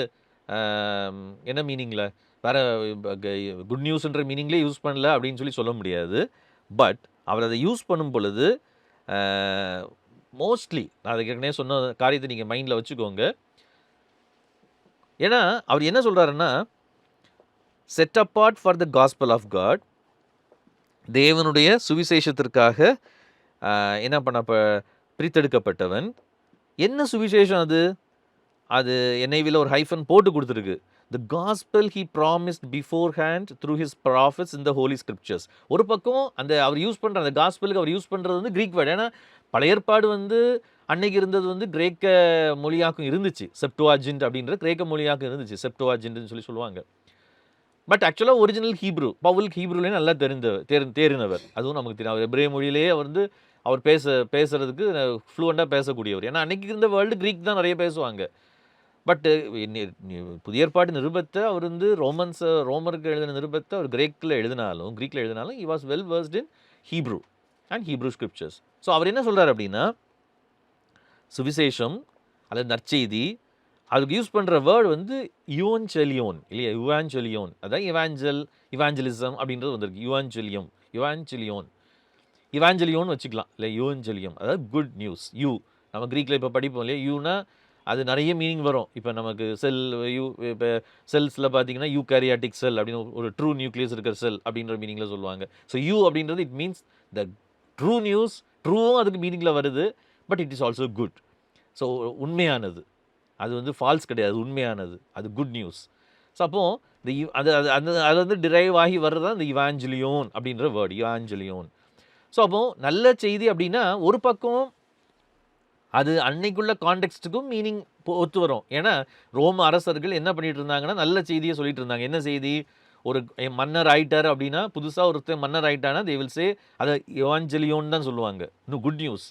என்ன மீனிங்கில் வேறு குட் நியூஸ்ன்ற மீனிங்லேயே யூஸ் பண்ணல அப்படின்னு சொல்ல முடியாது. பட் அவர் அதை யூஸ் பண்ணும் பொழுது மோஸ்ட்லி நான் அதை ஏற்கனவே சொன்ன காரியத்தை நீங்கள் மைண்டில் வச்சுக்கோங்க. ஏன்னா அவர் என்ன சொல்கிறாருன்னா, set apart for the gospel of God, தேவனுடைய சுவிசேஷத்திற்காக என்ன பண்ண பிரித்தெடுக்கப்பட்டவன். என்ன சுவிசேஷம் அது? அது NIVல ஒரு ஹைஃபன் போட்டு கொடுத்துருக்கு. The gospel he promised beforehand through his prophets in the Holi Scriptures. ஒரு பக்கம் அந்த அவர் யூஸ் பண்ணுற அந்த காஸ்பலுக்கு அவர் யூஸ் பண்ணுறது வந்து க்ரீக் வேர்டு. ஏன்னா பழைய ஏற்பாடு வந்து அன்னைக்கு இருந்தது வந்து கிரேக்க மொழியாக்கும் இருந்துச்சு. செப்டுவாஜின்ட் அப்படின்ற கிரேக்க மொழியாக்கும் இருந்துச்சு. செப்டுவாஜின்ட்னு சொல்லுவாங்க. பட் ஆக்சுவலாக ஒரிஜினல் ஹீப்ரூ, பவுல் ஹீப்ரூலேயே நல்லா தேறினவர். அதுவும் நமக்கு தெரியும். அவர் எப்ரே மொழியிலேயே வந்து அவர் பேசுறதுக்கு ஃப்ளூவெண்ட்டாக பேசக்கூடியவர். ஏன்னா அன்னைக்கு இருந்த வேர்ல்டு க்ரீக் தான் நிறைய பேசுவாங்க. பட் புதிய ஏற்பாடு நிருபத்தை அவர் வந்து ரோமருக்கு எழுதின நிருபத்தை அவர் க்ரீக்கில் எழுதினாலும் he was well versed in Hebrew and Hebrew scriptures. So அவர் என்ன சொல்கிறார் அப்படின்னா, சுவிசேஷம் அல்லது நற்செய்தி, அதுக்கு யூஸ் பண்ணுற வேர்டு வந்து யுவாஞ்செலியோன் இல்லையா, யுவாஞ்செலியோன். அதான் இவாஞ்சலிசம் அப்படின்றது வந்திருக்கு. இவாஞ்சலியோன் வச்சுக்கலாம் இல்லை, யுவாஞ்சலியம் அதாவது குட் நியூஸ். நம்ம க்ரீக்கில் இப்போ படிப்போம் இல்லையா, யூனா அது நிறைய மீனிங் வரும். இப்போ நமக்கு இப்போ செல்ஸில் பார்த்தீங்கன்னா யூகேரியாட்டிக் செல் அப்படின்னு ஒரு ட்ரூ நியூக்ளியஸ் இருக்கிற செல் அப்படின்ற மீனிங்கில் சொல்லுவாங்க. ஸோ அப்படின்றது it means the true news. ட்ரூவும் அதுக்கு மீனிங்கில் வருது. But it is also good. So உண்மையானது, அது வந்து ஃபால்ஸ் கிடையாது, உண்மையானது, அது குட் நியூஸ். ஸோ அப்போது அது வந்து டிரைவ் ஆகி வர்றது தான் இந்த இவாஞ்சலியோன் அப்படின்ற வேர்டு, இவாஞ்சலியோன். ஸோ அப்போது நல்ல செய்தி அப்படின்னா ஒரு பக்கம் அது அன்னைக்குள்ள கான்டெக்ஸ்ட்டுக்கும் மீனிங் ஒத்து வரும். ஏன்னா ரோம அரசர்கள் என்ன பண்ணிட்டு இருந்தாங்கன்னா நல்ல செய்தியை சொல்லிட்டு இருந்தாங்க. என்ன செய்தி? ஒரு மன்னர் ஆயிட்டார் அப்படின்னா, புதுசாக ஒருத்தர் மன்னர் ஆயிட்டானா தே வில் சே அதை இவாஞ்சலியோன் தான் சொல்லுவாங்க, இன்னும் குட் நியூஸ்.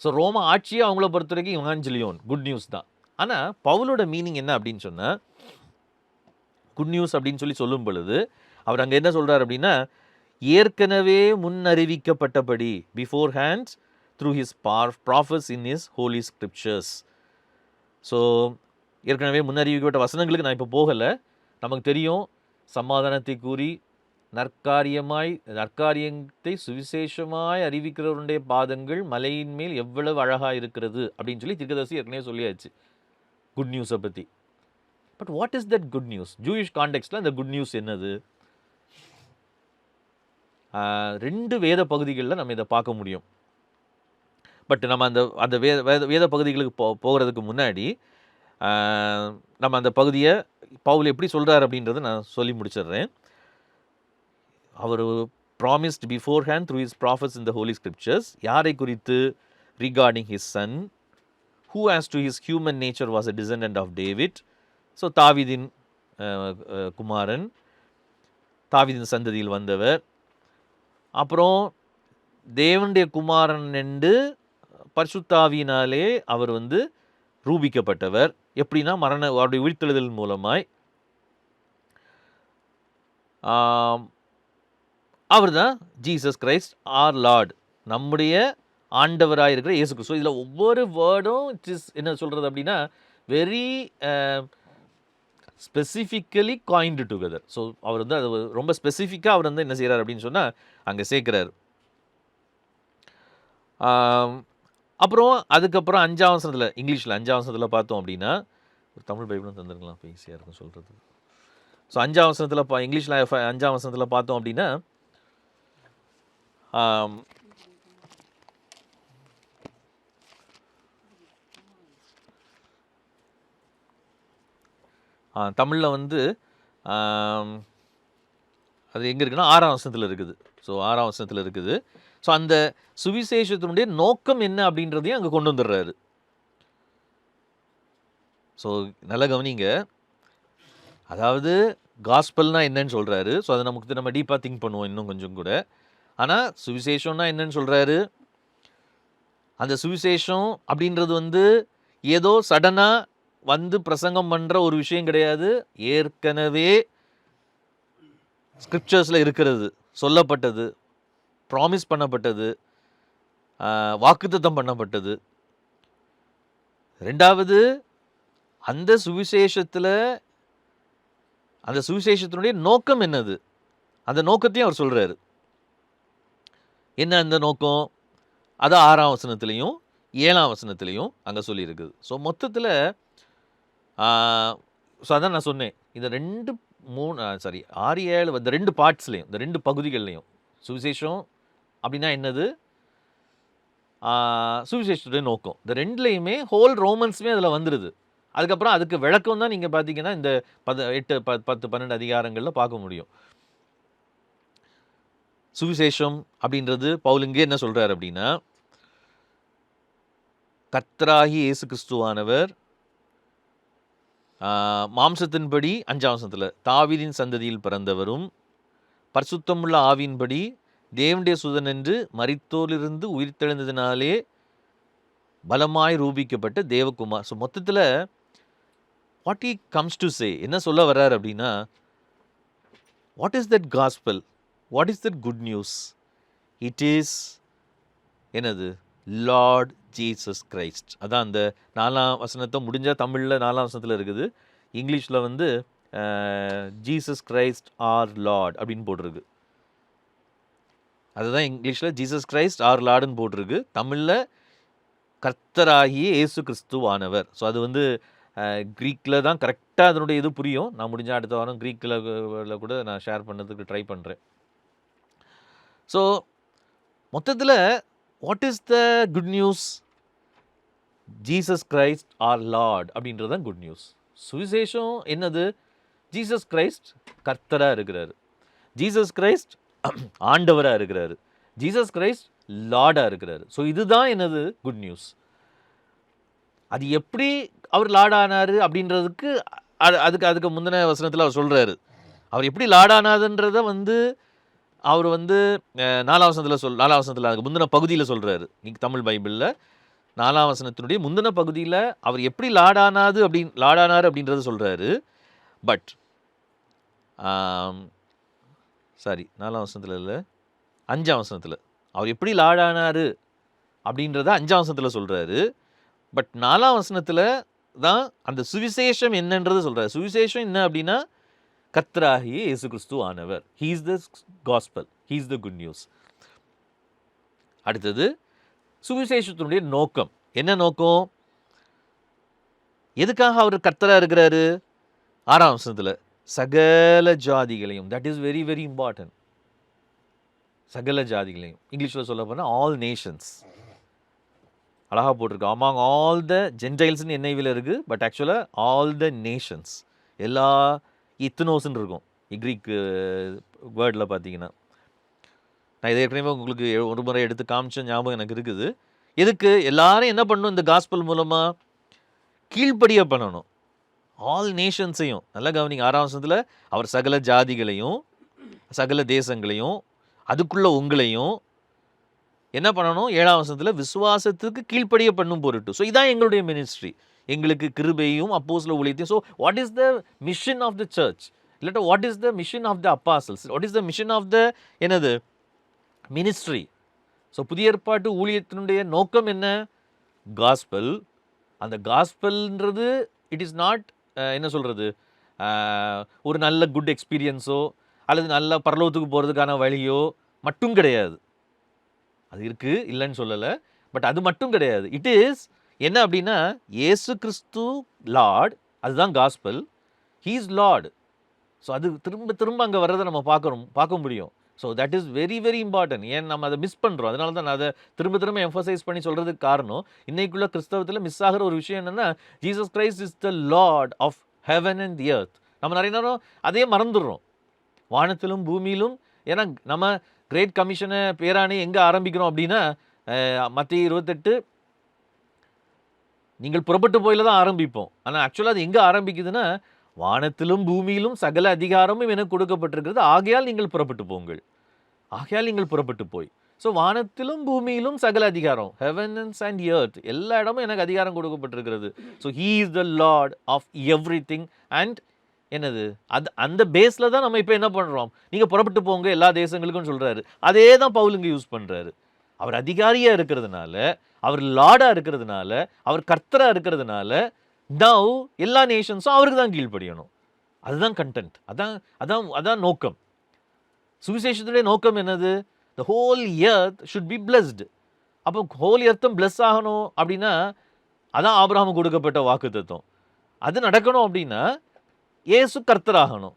ஸோ ரோம ஆட்சியை அவங்கள பொறுத்த வரைக்கும் இவாஞ்சலியோன் குட் நியூஸ் தான். ஆனால் பவுலோட மீனிங் என்ன அப்படின்னு சொன்னால், குட் நியூஸ் அப்படின்னு சொல்லும் பொழுது அவர் அங்கே என்ன சொல்கிறார் அப்படின்னா, ஏற்கனவே முன்னறிவிக்கப்பட்டபடி before hands through his prophets in his holy scriptures. So ஏற்கனவே முன்னறிவிக்கப்பட்ட வசனங்களுக்கு நான் இப்போ போகலை. நமக்கு தெரியும், சமாதானத்தை கூறி நற்காரியத்தை சுவிசேஷமாய் அறிவிக்கிறவருடைய பாதங்கள் மலையின் மேல் எவ்வளவு அழகா இருக்கிறது அப்படின்னு சொல்லி தீர்க்கதரிசி ஏற்கனவே சொல்லியாச்சு குட் நியூஸை பற்றி. But what is that good news? Jewish கான்டெக்ஸ்டில் அந்த குட் நியூஸ் என்னது? 2 வேத பகுதிகளில் நம்ம இதை பார்க்க முடியும். பட் நம்ம அந்த வேத பகுதிகளுக்கு போகிறதுக்கு முன்னாடி நம்ம அந்த பகுதியை பவுல் எப்படி சொல்கிறார் அப்படின்றத நான் சொல்லி முடிச்சிடுறேன். அவர் promised beforehand through his prophets in the Holi scriptures. யாரை குறித்து? Regarding his son who as to his human nature was a descendant of David. So தாவீதின் குமாரன், தாவீதின் சந்ததியில் வந்தவர். அப்புறம் தேவனுடைய குமாரன் என்று பரிசுத்தாவியினாலே அவர் ரூபிக்கப்பட்டவர். எப்படின்னா அவருடைய உயிர்த்தெழுதல் மூலமாய் அவர் தான் ஜீசஸ் கிரைஸ்ட் ஆர் லார்ட், நம்முடைய ஆண்டவராக இருக்கிற இயேசு கிறிஸ்து. இதில் ஒவ்வொரு வேர்டும் என்ன சொல்கிறது அப்படின்னா very specifically coined together. So அவர் அது ரொம்ப ஸ்பெசிஃபிக்காக அவர் என்ன செய்கிறார் அப்படின்னு சொன்னால் அங்கே சேர்க்குறார். அப்புறம் அதுக்கப்புறம் 5ஆம் வசனத்தில், இங்கிலீஷில் 5ஆம் வசனத்தில் பார்த்தோம் அப்படின்னா, ஒரு தமிழ் பைபிளும் தந்துருக்கலாம் இப்போ ஈஸியாக இருக்கும் சொல்கிறது. ஸோ 5ஆம் வசனத்தில் இங்கிலீஷில் 5ஆம் வசனத்தில் பார்த்தோம் அப்படின்னா தமிழில் அது எங்கே இருக்குன்னா 6ஆம் வசனத்தில் இருக்குது. ஸோ 6ஆம் வசனத்தில் இருக்குது. ஸோ அந்த சுவிசேஷத்தினுடைய நோக்கம் என்ன அப்படின்றதையும் அங்கே கொண்டு வந்துடுறாரு. ஸோ நல்லா கவனிங்க, அதாவது காஸ்பல்னா என்னன்னு சொல்கிறாரு. ஸோ அதை நம்ம டீப்பாக திங்க் பண்ணுவோம் இன்னும் கொஞ்சம் கூட. ஆனால் சுவிசேஷம்னா என்னன்னு சொல்கிறாரு? அந்த சுவிசேஷம் அப்படின்றது ஏதோ சடனாக பிரசங்கம் பண்ணுற ஒரு விஷயம் கிடையாது. ஏற்கனவே ஸ்கிரிப்சர்ஸில் இருக்கிறது, சொல்லப்பட்டது, ப்ராமிஸ் பண்ணப்பட்டது, வாக்குத்தத்தம் பண்ணப்பட்டது. 2வது அந்த சுவிசேஷத்தினுடைய நோக்கம் என்னது, அந்த நோக்கத்தையும் அவர் சொல்கிறாரு. என்ன அந்த நோக்கம்? அது 6ஆம் வசனத்துலேயும் 7ஆம் வசனத்துலேயும் அங்கே சொல்லியிருக்குது. ஸோ மொத்தத்தில் ஸோ அதான் நான் சொன்னேன், இந்த 6, 7 இந்த 2 பார்ட்ஸ்லேயும், இந்த 2 பகுதிகள்லையும் சுவிசேஷம் அப்படின்னா என்னது, சுவிசேஷத்துடைய நோக்கம், இந்த 2லையுமே ஹோல் ரோமன்ஸுமே அதில் வந்துடுது. அதுக்கப்புறம் அதுக்கு விளக்கம் தான் நீங்கள் பார்த்தீங்கன்னா இந்த 8, 10, 12 அதிகாரங்களில் பார்க்க முடியும். சுவிசேஷம் அப்படின்றது பவுல் இங்கே என்ன சொல்கிறார் அப்படின்னா, கர்த்தராகிய இயேசு கிறிஸ்துவானவர் மாம்சத்தின்படி 5ஆம் வசனத்தில் தாவீதின் சந்ததியில் பிறந்தவரும் பரிசுத்தமுள்ள ஆவியின்படி தேவனுடைய சுதன் என்று மரித்தோரிலிருந்து உயிர்த்தெழுந்ததினாலே பலமாய் ரூபிக்கப்பட்ட தேவகுமார். ஸோ மொத்தத்தில் what he comes to say, என்ன சொல்ல வர்றார் அப்படின்னா, what is that gospel, what is that good news? It is என்னது? Lord Jesus Christ. அதான் அந்த 4ஆம் வசனத்தை முடிஞ்சால் தமிழில் 4ஆம் வசனத்தில் இருக்குது, இங்கிலீஷில் ஜீசஸ் கிரைஸ்ட் ஆர் லார்ட் அப்படின்னு போட்டிருக்கு. அதுதான் இங்கிலீஷில் ஜீசஸ் கிரைஸ்ட் ஆர் லார்டுன்னு போட்டிருக்கு, தமிழில் கர்த்தராகிய இயேசு கிறிஸ்துவானவர். ஸோ அது க்ரீக்கில் தான் கரெக்டாக அதனுடைய இது புரியும். நான் முடிஞ்சால் அடுத்த வாரம் க்ரீக்கில் கூட நான் ஷேர் பண்ணுறதுக்கு ட்ரை பண்ணுறேன். ஸோ மொத்தத்தில் what is the good news? Jesus Christ our Lord அப்படின்றது தான் குட் நியூஸ். சுவிசேஷம் என்னது? ஜீசஸ் கிரைஸ்ட் கர்த்தராக இருக்கிறாரு, ஜீசஸ் கிரைஸ்ட் ஆண்டவராக இருக்கிறாரு, ஜீசஸ் கிரைஸ்ட் லார்டாக இருக்கிறாரு. ஸோ இதுதான் என்னது? Good news. அது எப்படி அவர் லார்டானார் அப்படின்றதுக்கு அதுக்கு முந்தின வசனத்தில் அவர் சொல்கிறாரு. அவர் எப்படி லார்டானாதுன்றதை அவர் 4ஆம் வசனத்தில் அதுக்கு முந்தின பகுதியில் சொல்கிறாரு. நீங்கள் தமிழ் பைபிளில் 4ஆம் வசனத்தினுடைய முந்தின பகுதியில் அவர் எப்படி லார்டானார் அப்படின்றத சொல்கிறாரு. பட் 4ஆம் வசனத்தில் இல்லை, 5ஆம் வசனத்தில் அவர் எப்படி லார்டானார் அப்படின்றத 5ஆம் வசனத்தில் சொல்கிறாரு. பட் 4ஆம் வசனத்தில் தான் அந்த சுவிசேஷம் என்னன்றது சொல்கிறார். சுவிசேஷம் என்ன அப்படின்னா கர்த்தராகிய இயேசு கிறிஸ்து ஆனவர். He is the gospel, he is the good news. அடுத்தது சுவிசேஷத்தினுடைய நோக்கம். என்ன நோக்கம்? எதுக்காக அவர் கர்த்தராக இருக்கிறாரு? 6ஆம் வசனத்தில் சகல ஜாதிகளையும், that is very very important. சகல ஜாதிகளையும், இங்கிலீஷில் சொல்ல போனால் ஆல் நேஷன்ஸ். அழகாக போட்டிருக்கு, அமாங் ஆல் த ஜென்டைல்ஸ்னு NIVல இருக்குது, பட் ஆக்சுவலாக ஆல் த நேஷன்ஸ். எல்லா இத்தனோஸ்ன்னு இருக்கும் கிரீக் வேர்டில் பார்த்தீங்கன்னா. நான் இதை ஏற்கனவே உங்களுக்கு ஒரு முறை எடுத்து காமிச்ச ஞாபகம் எனக்கு இருக்குது. எதுக்கு? எல்லாரும் என்ன பண்ணணும்? இந்த காஸ்பல் மூலமாக கீழ்ப்படிய பண்ணணும். ஆல் நேஷன்ஸையும் நல்லா கவனிங்க. 6ஆம் வசனத்தில் அவர் சகல ஜாதிகளையும் சகல தேசங்களையும் அதுக்குள்ள உங்களையும் என்ன பண்ணணும்? 7ஆம் வசனத்தில் விசுவாசத்துக்கு கீழ்ப்படிய பண்ணும் பொருட்டு. ஸோ இதான் எங்களுடைய மினிஸ்ட்ரி. எங்களுக்கு கிருபையும் அப்போஸ்தல ஊழியத்தையும். So what is the mission of the church? இல்லாட்டா what is the mission of the apostles? What is the mission of the என்னது மினிஸ்ட்ரி? ஸோ புதிய ஏற்பாட்டு ஊழியத்தினுடைய நோக்கம் என்ன? காஸ்பல். அந்த காஸ்பல்ன்றது இட் இஸ் நாட் என்ன சொல்கிறது, ஒரு நல்ல குட் எக்ஸ்பீரியன்ஸோ அல்லது நல்ல பரலோகத்துக்கு போகிறதுக்கான வழியோ மட்டும் கிடையாது. அது இருக்குது, இல்லைன்னு சொல்லலை, பட் அது மட்டும் கிடையாது. இட் இஸ் என்ன அப்படின்னா, இயேசு கிறிஸ்து லார்ட், அதுதான் gospel. He is Lord. So அது திரும்ப திரும்ப அங்கே வர்றதை நம்ம பார்க்க முடியும். So that is very very important. ஏன் நம்ம அதை மிஸ் பண்ணுறோம்? அதனால தான் நான் அதை திரும்ப திரும்ப எம்ஃபசைஸ் பண்ணி சொல்கிறதுக்கு காரணம், இன்னைக்குள்ள கிறிஸ்தவத்தில் மிஸ் ஆகிற ஒரு விஷயம் என்னென்னா, Jesus Christ is the Lord of heaven and the earth. நம்ம நிறைய நேரம் அதே மறந்துடுறோம். வானத்திலும் பூமியிலும். ஏன்னா நம்ம கிரேட் கமிஷனை பேராணி எங்கே ஆரம்பிக்கிறோம் அப்படின்னா, மத்திய 28 நீங்கள் புறப்பட்டு போயில தான் ஆரம்பிப்போம். ஆனால் ஆக்சுவலாக அது எங்கே ஆரம்பிக்குதுன்னா, வானத்திலும் பூமியிலும் சகல அதிகாரமும் எனக்கு கொடுக்கப்பட்டிருக்கிறது, ஆகையால் நீங்கள் புறப்பட்டு போங்கள். ஆகையால் நீங்கள் புறப்பட்டு போய். ஸோ வானத்திலும் பூமியிலும் சகல அதிகாரம், ஹெவன்ஸ் அண்ட் எர்த், எல்லா இடமும் எனக்கு அதிகாரம் கொடுக்கப்பட்டிருக்கிறது. So he is the Lord of everything. And என்னது அது அந்த பேஸில் தான் நம்ம இப்போ என்ன பண்ணுறோம்? நீங்கள் புறப்பட்டு போங்க எல்லா தேசங்களுக்கும் சொல்கிறாரு. அதே தான் பவுல் இங்கே யூஸ் பண்ணுறாரு. அவர் அதிகாரியாக இருக்கிறதுனால, அவர் லார்டாக இருக்கிறதுனால, அவர் கர்த்தராக இருக்கிறதுனால, நவ் எல்லா நேஷன்ஸும் அவருக்கு தான் கீழ்ப்படியணும். அதுதான் கண்டென்ட். அதான் நோக்கம். சுவிசேஷத்துடைய நோக்கம் என்னது? The whole earth should be blessed. அப்போ ஹோல் எர்த்தும் பிளஸ் ஆகணும் அப்படின்னா, அதான் ஆபிரகாமுக்கு கொடுக்கப்பட்ட வாக்குத்தத்தம். அது நடக்கணும் அப்படின்னா இயேசு கர்த்தராகணும்.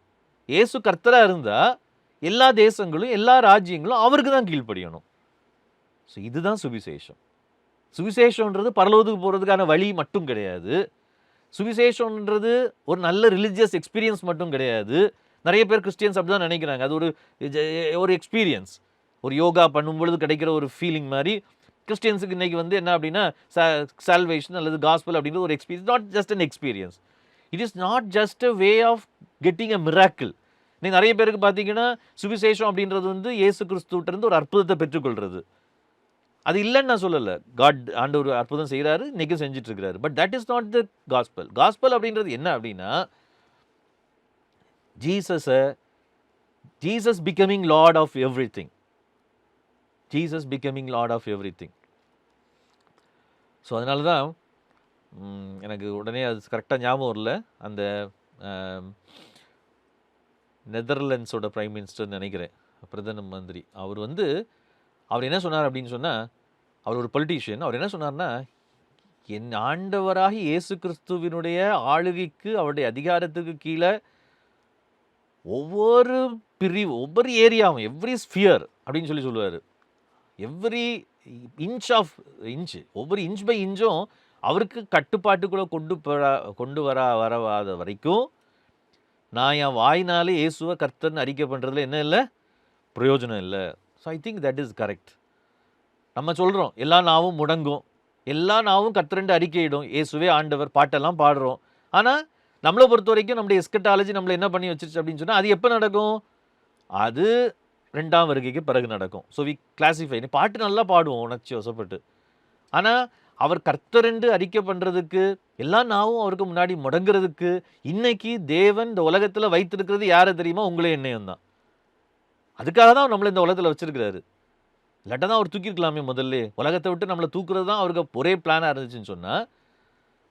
இயேசு கர்த்தராக இருந்தால் எல்லா தேசங்களும் எல்லா ராஜ்யங்களும் அவருக்கு தான் கீழ்ப்படியணும். ஸோ இதுதான் சுவிசேஷம். சுவிசேஷன்றது பரலோகத்துக்கு போகிறதுக்கான வழி மட்டும் கிடையாது. சுவிசேஷன்றது ஒரு நல்ல ரிலிஜியஸ் எக்ஸ்பீரியன்ஸ் மட்டும் கிடையாது. நிறைய பேர் கிறிஸ்டியன்ஸ் அப்படி தான் நினைக்கிறாங்க. அது ஒரு எக்ஸ்பீரியன்ஸ், ஒரு யோகா பண்ணும் பொழுது கிடைக்கிற ஒரு ஃபீலிங் மாதிரி. கிறிஸ்டியன்ஸுக்கு இன்றைக்கி என்ன அப்படின்னா, சால்வேஷன் அல்லது காஸ்பல் அப்படின்றது ஒரு experience, not just an experience. It is not just a way of getting a miracle. நீங்கள் நிறைய பேருக்கு பார்த்தீங்கன்னா சுவிசேஷம் அப்படின்றது இயேசு கிறிஸ்துவிட்டிருந்து ஒரு அற்புதத்தை பெற்றுக்கொள்கிறது. அது இல்லைன்னு நான் சொல்லலை. ஆண்டவர் ஒரு அற்புதம் செய்கிறாரு, இன்றைக்கும் செஞ்சுட்டு இருக்கிறாரு. But that is not the gospel. Gospel அப்படின்றது என்ன அப்படின்னா, Jesus becoming Lord of everything. Jesus becoming Lord of everything. So அதனால தான் எனக்கு உடனே அது கரெக்டாக ஞாபகம் வரல. அந்த நெதர்லாண்ட்ஸோட பிரைம் மினிஸ்டர்னு நினைக்கிறேன், பிரதம மந்திரி, அவர் என்ன சொன்னார் அப்படின்னு சொன்னால், அவர் ஒரு பொலிட்டீஷியன். அவர் என்ன சொன்னார்னா, என் ஆண்டவராகி இயேசு கிறிஸ்துவினுடைய ஆளுகைக்கு, அவருடைய அதிகாரத்துக்கு கீழே ஒவ்வொரு பிரிவு, ஒவ்வொரு ஏரியாவும், எவ்ரி ஸ்பியர் அப்படின்னு சொல்லுவார். எவ்ரி இன்ச், ஒவ்வொரு இன்ச் பை இன்ச்சும் அவருக்கு கட்டுப்பாட்டுக்குள்ளே கொண்டு வராத வரைக்கும் நான் என் வாயினாலே இயேசுவை கர்த்தர்னு அறிக்கை பண்ணுறதுல என்ன இல்லை, பிரயோஜனம் இல்லை. So I think that is correct. நம்ம சொல்கிறோம் எல்லா நாவும் முடங்கும், எல்லா நாவும் கர்த்தர்னு அறிக்கையிடும், இயேசுவே ஆண்டவர், பாட்டெல்லாம் பாடுறோம். ஆனால் நம்மளை பொறுத்த வரைக்கும் நம்முடைய எஸ்கட்டாலஜி நம்மளை என்ன பண்ணி வச்சிருச்சு அப்படின்னு சொன்னால், அது எப்போ நடக்கும்? அது 2ஆம் வருகைக்கு பிறகு நடக்கும். So we classify. பாட்டு நல்லா பாடுவோம் உணர்ச்சி வசப்பட்டு. ஆனால் அவர் கர்த்தரென்று அறிக்கை பண்ணுறதுக்கு, எல்லா நாவும் அவருக்கு முன்னாடி முடங்கிறதுக்கு இன்னைக்கு தேவன் இந்த உலகத்தில் வைத்திருக்கிறது யாரை தெரியுமா? உங்களே என்னையும் தான். அதுக்காக தான் நம்மளை இந்த உலகத்தில் வச்சிருக்கிறாரு. இல்லாட்டா தான் அவர் தூக்கியிருக்கலாமே முதல்ல. உலகத்தை விட்டு நம்மளை தூக்குறது தான் அவருக்கு ஒரே பிளானாக இருந்துச்சுன்னு சொன்னால்,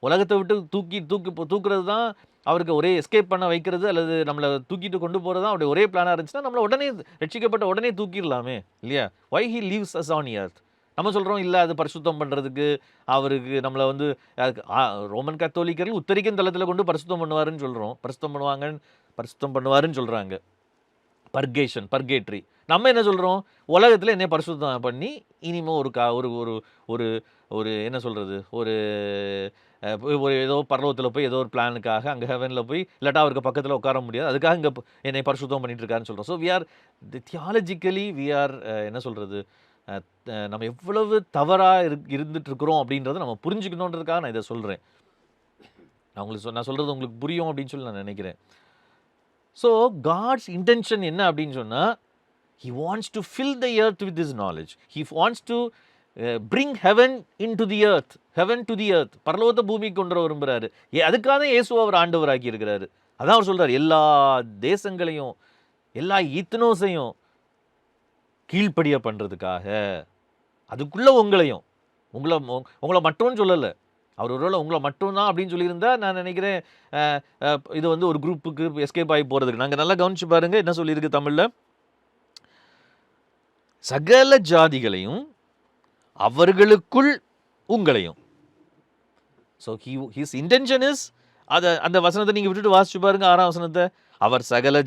உலகத்தை விட்டு தூக்குறது தான் அவருக்கு ஒரே எஸ்கேப் பண்ண வைக்கிறது அல்லது நம்மளை தூக்கிட்டு கொண்டு போகிறது தான் அவருடைய ஒரே பிளானாக இருந்துச்சுன்னா நம்மளை உடனே ரட்சிக்கப்பட்ட உடனே தூக்கிடலாமே இல்லையா? Why he leaves us on earth. நம்ம சொல்கிறோம் இல்லை அது பரிசுத்தம் பண்ணுறதுக்கு அவருக்கு நம்மளை வந்து ரோமன் கத்தோலிக்கர்கள் உத்தரிக்கும் தளத்தில் கொண்டு பரிசுத்தம் பண்ணுவாருன்னு சொல்கிறோம், பரிசுத்தம் பண்ணுவாருன்னு சொல்கிறாங்க. பர்கேட்ரி. நம்ம என்ன சொல்கிறோம்? உலகத்தில் என்ன பரிசுத்தம் பண்ணி இனிமேல் ஒரு ஒரு ஒரு ஒரு என்ன சொல்கிறது, ஒரு ஏதோ பரலோகத்தில் போய் ஏதோ ஒரு பிளானுக்காக அங்கே ஹெவனில் போய் இல்லாட்டா அவருக்கு பக்கத்தில் உட்கார முடியாது, அதுக்காக இங்கே என்னை பரிசுத்தம் பண்ணிட்டு இருக்காருன்னு சொல்கிறோம். So we are theologically we are என்ன சொல்கிறது, நம்ம எவ்வளவு தவறாக இருந்துட்டு இருக்கிறோம் அப்படின்றத நம்ம புரிஞ்சுக்கணுன்றதுக்காக நான் இதை சொல்கிறேன். நான் சொல்கிறது உங்களுக்கு புரியும் அப்படின்னு சொல்லி நான் நினைக்கிறேன். ஸோ காட்ஸ் இன்டென்ஷன் என்ன அப்படின்னு சொன்னால், he wants to fill the earth with his knowledge. He wants to bring heaven into the earth, heaven to the earth. பரலோகத்தை பூமிக்கு கொண்டு விரும்புகிறாரு. அதுக்காக தான் இயேசுவை அவர் ஆண்டவராக்கி இருக்கிறாரு. அதான் அவர் சொல்கிறார், எல்லா தேசங்களையும் எல்லா ஈத்தனோஸையும் கீழ்ப்படிய பண்ணுறதுக்காக. அதுக்குள்ளே உங்களை மட்டும் சொல்லலை. அவர் ஒருவேளை உங்களை மட்டும்தான் அப்படின்னு சொல்லியிருந்தா நான் நினைக்கிறேன் இது வந்து ஒரு குரூப்புக்கு எஸ்கேப் ஆகி போகிறதுக்கு. நாங்கள் நல்லா கவனிச்சு பாருங்கள் என்ன சொல்லியிருக்கு தமிழில். சகல ஜாதிகளையும் அவர்களுக்குள் உங்களையும். ஸோ ஹிஸ் இன்டென்ஷன் இஸ், அந்த வசனத்தை நீங்கள் விட்டுட்டு வாசிச்சு பாருங்க, 6ஆம் வசனத்தை. அவர் சகல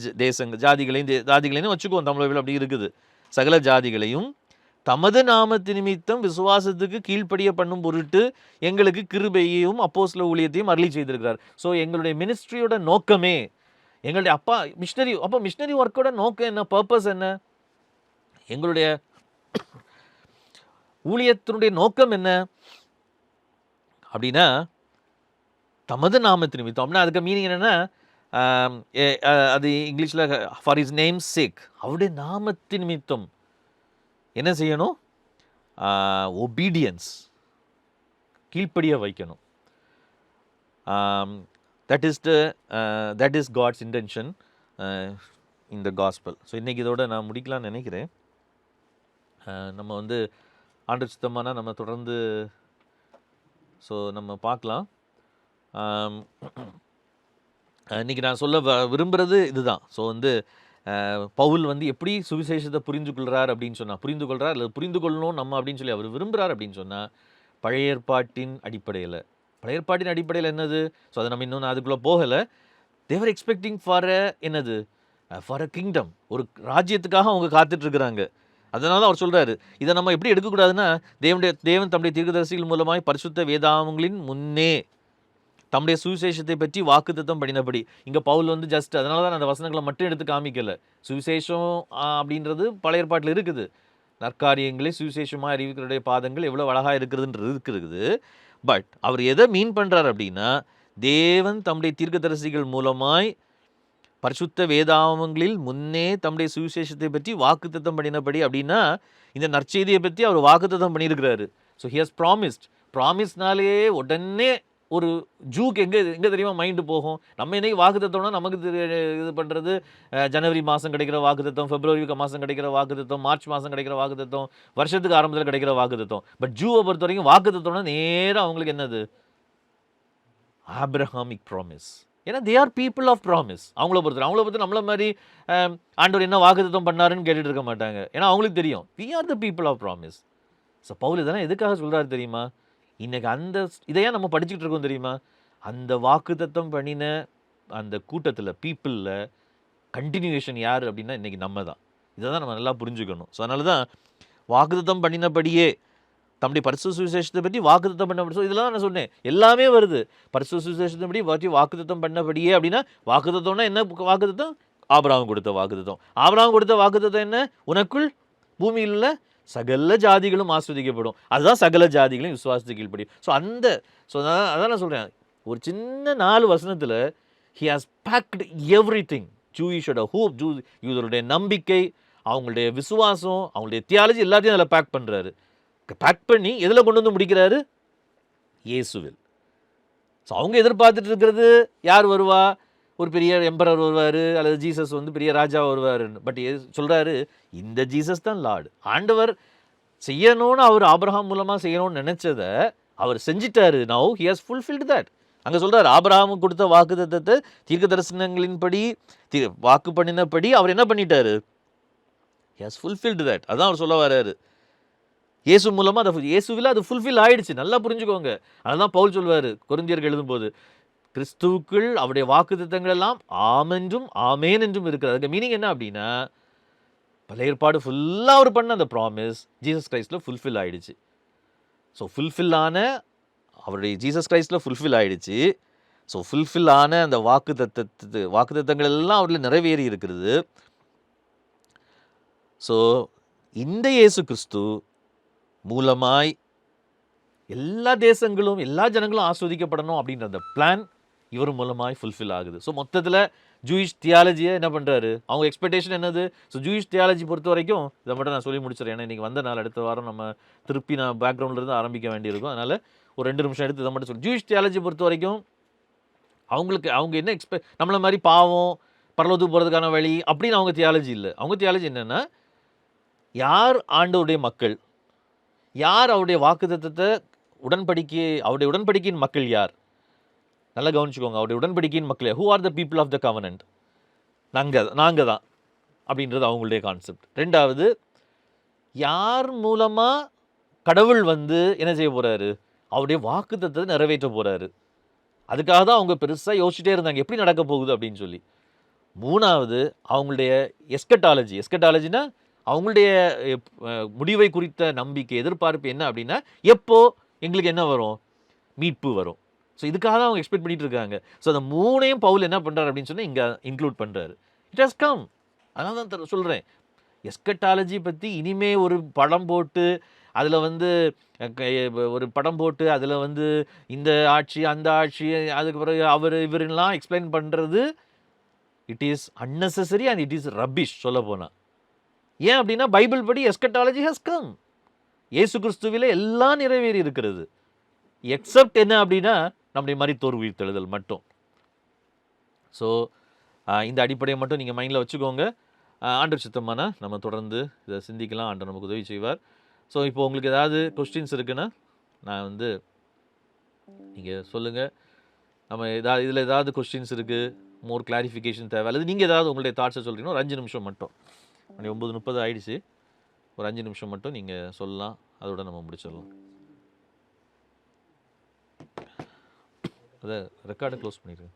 ஜாதிகளையும் வச்சுக்குவோம், தமிழில் அப்படி இருக்குது. சகல ஜாதிகளையும் தமது நாமத்து நிமித்தம் விசுவாசத்துக்கு கீழ்ப்படிய பண்ணும் பொருட்டு எங்களுக்கு கிருபையையும் அப்போஸ்தல ஊழியத்தையும் அருளி செய்திருக்கிறார். ஸோ எங்களுடைய மினிஸ்ட்ரியோட நோக்கமே, எங்களுடைய மிஷினரி ஒர்க்கோட நோக்கம் என்ன, பர்பஸ் என்ன, எங்களுடைய ஊழியத்தினுடைய நோக்கம் என்ன அப்படின்னா, தமது நாமத்து நிமித்தம் அப்படின்னா அதுக்கு மீனிங் என்னென்னா, அது இங்கிலீஷில் ஃபார் ஹிஸ் நேம் சேக், அவருடைய நாமத்து நிமித்தம் என்ன செய்யணும், ஒபீடியன்ஸ், கீழ்ப்படிய வைக்கணும். That is God's intention in the gospel. So இன்றைக்கி இதோட நான் முடிக்கலாம்னு நினைக்கிறேன். நம்ம வந்து ஆண்டவர் சித்தமானா நம்ம தொடர்ந்து நம்ம பார்க்கலாம். இன்றைக்கி நான் சொல்ல விரும்புகிறது இதுதான். ஸோ வந்து பவுல் வந்து எப்படி சுவிசேஷத்தை புரிந்து கொள்கிறார் அப்படின்னு சொன்னால், புரிந்து கொள்கிறார் அல்லது புரிந்து கொள்ளணும் நம்ம அப்படின்னு சொல்லி அவர் விரும்புகிறார் அப்படின்னு சொன்னால், பழைய ஏற்பாட்டின் அடிப்படையில் என்னது. ஸோ அதை நம்ம இன்னொன்று அதுக்குள்ளே போகலை. தேவர் எக்ஸ்பெக்டிங் ஃபார் என்னது, ஃபார் அ கிங்டம், ஒரு ராஜ்யத்துக்காக அவங்க காத்துட்ருக்குறாங்க. அதனால தான் அவர் சொல்கிறாரு, இதை நம்ம எப்படி எடுக்கக்கூடாதுன்னா, தேவன் தம்முடைய தீர்க்கதரிசிகள் மூலமாய் பரிசுத்த வேதாகமங்களின் முன்னே தம்முடைய சுவிசேஷத்தை பற்றி வாக்குத்தத்தம் பண்ணினபடி. இங்கே பவுல் வந்து ஜஸ்ட் அதனால தான் அந்த வசனங்களை மட்டும் எடுத்து காமிக்கலை. சுவிசேஷம் அப்படின்றது பழைய ஏற்பாட்டில் இருக்குது. நற்காரியங்களே சுவிசேஷமாக அறிவிக்கிறடைய பாதங்கள் எவ்வளோ அழகாக இருக்கிறது. பட் அவர் எதை மீன் பண்ணுறார் அப்படின்னா, தேவன் தம்முடைய தீர்க்கதரிசிகள் மூலமாய் பரிசுத்த வேதாகமங்களில் முன்னே தம்முடைய சுவிசேஷத்தை பற்றி வாக்குத்தத்தம் பண்ணினபடி அப்படின்னா, இந்த நற்செய்தியை பற்றி அவர் வாக்குத்தத்தம் பண்ணியிருக்கிறாரு. ஸோ ஹி ஹஸ் ப்ராமிஸ்னாலே உடனே ஒரு ஜூக்கு எங்கே தெரியுமா மைண்டு போகும். நம்ம என்னைக்கு வாக்குத்தத்தம்னா நமக்கு இது பண்ணுறது ஜனவரி மாதம் கிடைக்கிற வாக்குத்தத்தம், பிப்ரவரி மாதம் கிடைக்கிற வாக்குத்தத்தம், மார்ச் மாதம் கிடைக்கிற வாக்குத்தத்தம், வருஷத்துக்கு ஆரம்பத்தில் கிடைக்கிற வாக்குத்தத்தம். பட் ஜூவை பொறுத்த வரைக்கும் வாக்குத்தத்தம்னா நேராக அவங்களுக்கு என்னது, ஆப்ரஹாமிக் ப்ராமிஸ். ஏன்னா they are people of promise. அவங்கள பொறுத்து நம்மள மாதிரி ஆண்டவர் என்ன வாக்குத்தத்தம் பண்ணாருன்னு கேட்டுட்டு இருக்க மாட்டாங்க. ஏன்னா அவங்களுக்கு தெரியும் we are the people of promise. So Paul இதெல்லாம் எதுக்காக சொல்கிறாரு தெரியுமா? இன்றைக்கி இதையா நம்ம படிச்சுக்கிட்டு இருக்கோம் தெரியுமா? அந்த வாக்குத்தத்தம் பண்ணின அந்த கூட்டத்தில் பீப்புளில் கண்டினியூவேஷன் யார் அப்படின்னா இன்றைக்கி நம்ம தான். இதை தான் நம்ம நல்லா புரிஞ்சுக்கணும். ஸோ அதனால தான் வாக்குத்தத்தம் பண்ணினபடியே தம்முடைய பரிசுத்த சுவிசேஷத்தை பற்றி வாக்குத்தத்தம் பண்ணபடி. ஸோ இதெல்லாம் நான் சொன்னேன், எல்லாமே வருது. பரிசுத்த சுவிசேஷத்தை பற்றி வாக்குத்தத்தம் பண்ணபடியே அப்படின்னா, வாக்குத்தத்தம்னா என்ன வாக்குத்தத்தம்? ஆபிரகாம் கொடுத்த வாக்குத்தத்தம். ஆபிரகாம் கொடுத்த வாக்குத்தத்தம் என்ன? உனக்குள் பூமியில் உள்ள சகல ஜாதிகளும் ஆஸ்வதிக்கப்படும். அதுதான் சகல ஜாதிகளையும் விசுவாசத்துக்கு கீழ்ப்படி. அதான் நான் சொல்கிறேன், ஒரு சின்ன 4 வசனத்தில் he has packed everything. ஜூயிஷோட ஹோப், யூதருடைய நம்பிக்கை, அவங்களுடைய விசுவாசம், அவங்களுடைய தியாலஜி எல்லாத்தையும் அதில் பேக் பண்ணுறாரு. பேக் பண்ணி எதில் கொண்டு வந்து முடிக்கிறாரு? இயேசுவில். ஸோ அவங்க எதிர்பார்த்துட்டு இருக்கிறது யார் வருவா? ஒரு பெரிய எம்பரர் வருவார், அல்லது ஜீசஸ் வந்து பெரிய ராஜா வருவார். பட் சொல்கிறாரு, இந்த ஜீசஸ் தான் லார்டு. ஆண்டவர் செய்யணும்னு அவர் ஆபிரகாம் மூலமாக செய்யணும்னு நினச்சதை அவர் செஞ்சிட்டாரு. Now he has fulfilled that. அங்கே சொல்கிறார் ஆபிரகாமுக்கு கொடுத்த வாக்கு தத்தத்தை தீர்க்க தரிசனங்களின்படி வாக்கு பண்ணினபடி அவர் என்ன பண்ணிட்டாரு? He has fulfilled that. அதான் அவர் சொல்ல வர்றாரு. இயேசு மூலமாக இயேசுவில் அது ஃபுல்ஃபில் ஆயிடுச்சு. நல்லா புரிஞ்சுக்கோங்க. அதுதான் பவுல் சொல்வார் கொரிந்தியருக்கு எழுதும்போது, கிறிஸ்துவுக்குள் அவருடைய வாக்கு தத்தங்கள் எல்லாம் ஆமென்றும் ஆமேன் என்றும் இருக்கிறது. அதுக்கு மீனிங் என்ன அப்படின்னா, பழைய ஏற்பாடு ஃபுல்லாக அவர் பண்ண அந்த ப்ராமிஸ் ஜீசஸ் கிரைஸ்டில் ஃபுல்ஃபில் ஆயிடுச்சு. ஸோ ஃபுல்ஃபில் ஆன அவருடைய ஜீசஸ் கிரைஸ்டில் ஃபுல்ஃபில் ஆயிடுச்சு. ஸோ ஃபுல்ஃபில் ஆன அந்த வாக்கு தத்தங்கள் எல்லாம் அவரில் நிறைவேறி இருக்கிறது. ஸோ இந்த இயேசு கிறிஸ்து மூலமாய் எல்லா தேசங்களும் எல்லா ஜனங்களும் ஆஸ்வதிக்கப்படணும் அப்படின்ற அந்த பிளான் இவர் மூலமாய் ஃபுல்ஃபில் ஆகுது. ஸோ மொத்தத்தில் ஜூயிஷ் தியாலஜியை என்ன பண்ணுறாரு, அவங்க எக்ஸ்பெக்டேஷன் என்னது? ஸோ ஜூயிஷ் தியாலஜி பொறுத்த வரைக்கும் இதை மட்டும் நான் சொல்லி முடிச்சிடறேன். ஏன்னா இன்றைக்கி வந்த நாள் அடுத்த வாரம் நம்ம திருப்பி நான் பேக்ரவுண்ட்லேருந்து ஆரம்பிக்க வேண்டியிருக்கும். அதனால் ஒரு 2 நிமிஷம் எடுத்து இதை மட்டும் சொல்லி, ஜூயிஷ் தியாலஜி பொறுத்த வரைக்கும் அவங்க என்ன நம்மளை மாதிரி பாவம் பரலோகத்துக்கு போகிறதுக்கான வழி அப்படின்னு அவங்க தியாலஜி இல்லை. அவங்க தியாலஜி என்னென்னா, யார் ஆண்டவருடைய மக்கள், யார் அவருடைய வாக்குத்தத்தத்தை அவருடைய உடன்படிக்கையின் மக்கள் யார்? நல்லா கவனிச்சுக்கோங்க. அவருடைய உடன்படிக்கையின் மக்கள் who are the people of the covenant? நாங்கள் தான் அப்படின்றது அவங்களுடைய கான்செப்ட். 2வது, யார் மூலமாக கடவுள் என்ன செய்ய போகிறாரு? அவருடைய வாக்குத்தத்தத்தை நிறைவேற்ற போகிறாரு. அதுக்காக தான் அவங்க பெருசாக யோசிச்சுட்டே இருந்தாங்க எப்படி நடக்க போகுது அப்படின்னு சொல்லி. 3வது, அவங்களுடைய எஸ்கட்டாலஜினா அவங்களுடைய முடிவை குறித்த நம்பிக்கை, எதிர்பார்ப்பு என்ன அப்படின்னா, எப்போ எங்களுக்கு என்ன வரும்? மீட்பு வரும். ஸோ இதுக்காக தான் அவங்க எக்ஸ்பெக்ட் பண்ணிட்டு இருக்காங்க. ஸோ அந்த 3ஐயும் பவுல் என்ன பண்ணுறாரு அப்படின்னு சொன்னால் இங்கே இன்க்ளூட் பண்ணுறாரு. It has come. அதனால தான் சொல்கிறேன், எஸ்கட்டாலஜி பற்றி இனிமே ஒரு படம் போட்டு அதில் அதில் இந்த ஆட்சி அந்த ஆட்சி அதுக்கு பிறகு இவரெல்லாம் எக்ஸ்பிளைன் பண்ணுறது it is unnecessary and it is rubbish சொல்ல போனால். ஏன் அப்படின்னா பைபிள் படி எஸ்கட்டாலஜி ஹஸ் கம். இயேசு கிறிஸ்துவிலே எல்லாம் நிறைவேறி இருக்கிறது. எக்ஸப்ட் என்ன அப்படின்னா நம்முடைய மரித்தோர் உயிர்த்தெழுதல் மட்டும். ஸோ இந்த அடிப்படையை மட்டும் நீங்கள் மைண்டில் வச்சுக்கோங்க. ஆண்டவர் சித்தமானா நம்ம தொடர்ந்து இதை சிந்திக்கலாம். ஆண்டவர் நமக்கு உதவி செய்வார். ஸோ இப்போ உங்களுக்கு ஏதாவது கொஸ்டின்ஸ் இருக்குன்னா நான் நீங்கள் சொல்லுங்கள். நம்ம இதில் ஏதாவது கொஸ்டின்ஸ் இருக்குது, மோர் கிளாரிஃபிகேஷன் தேவை, அல்லது நீங்கள் ஏதாவது உங்களுடைய தாட்ஸை சொல்கிறீங்கன்னா ஒரு 5 நிமிஷம் மட்டும், 9:30 ஆயிடுச்சு, ஒரு 5 நிமிஷம் மட்டும் நீங்கள் சொல்லலாம். அதோட நம்ம முடிச்சிடலாம். அதை ரெக்கார்டை க்ளோஸ் பண்ணிடுங்க.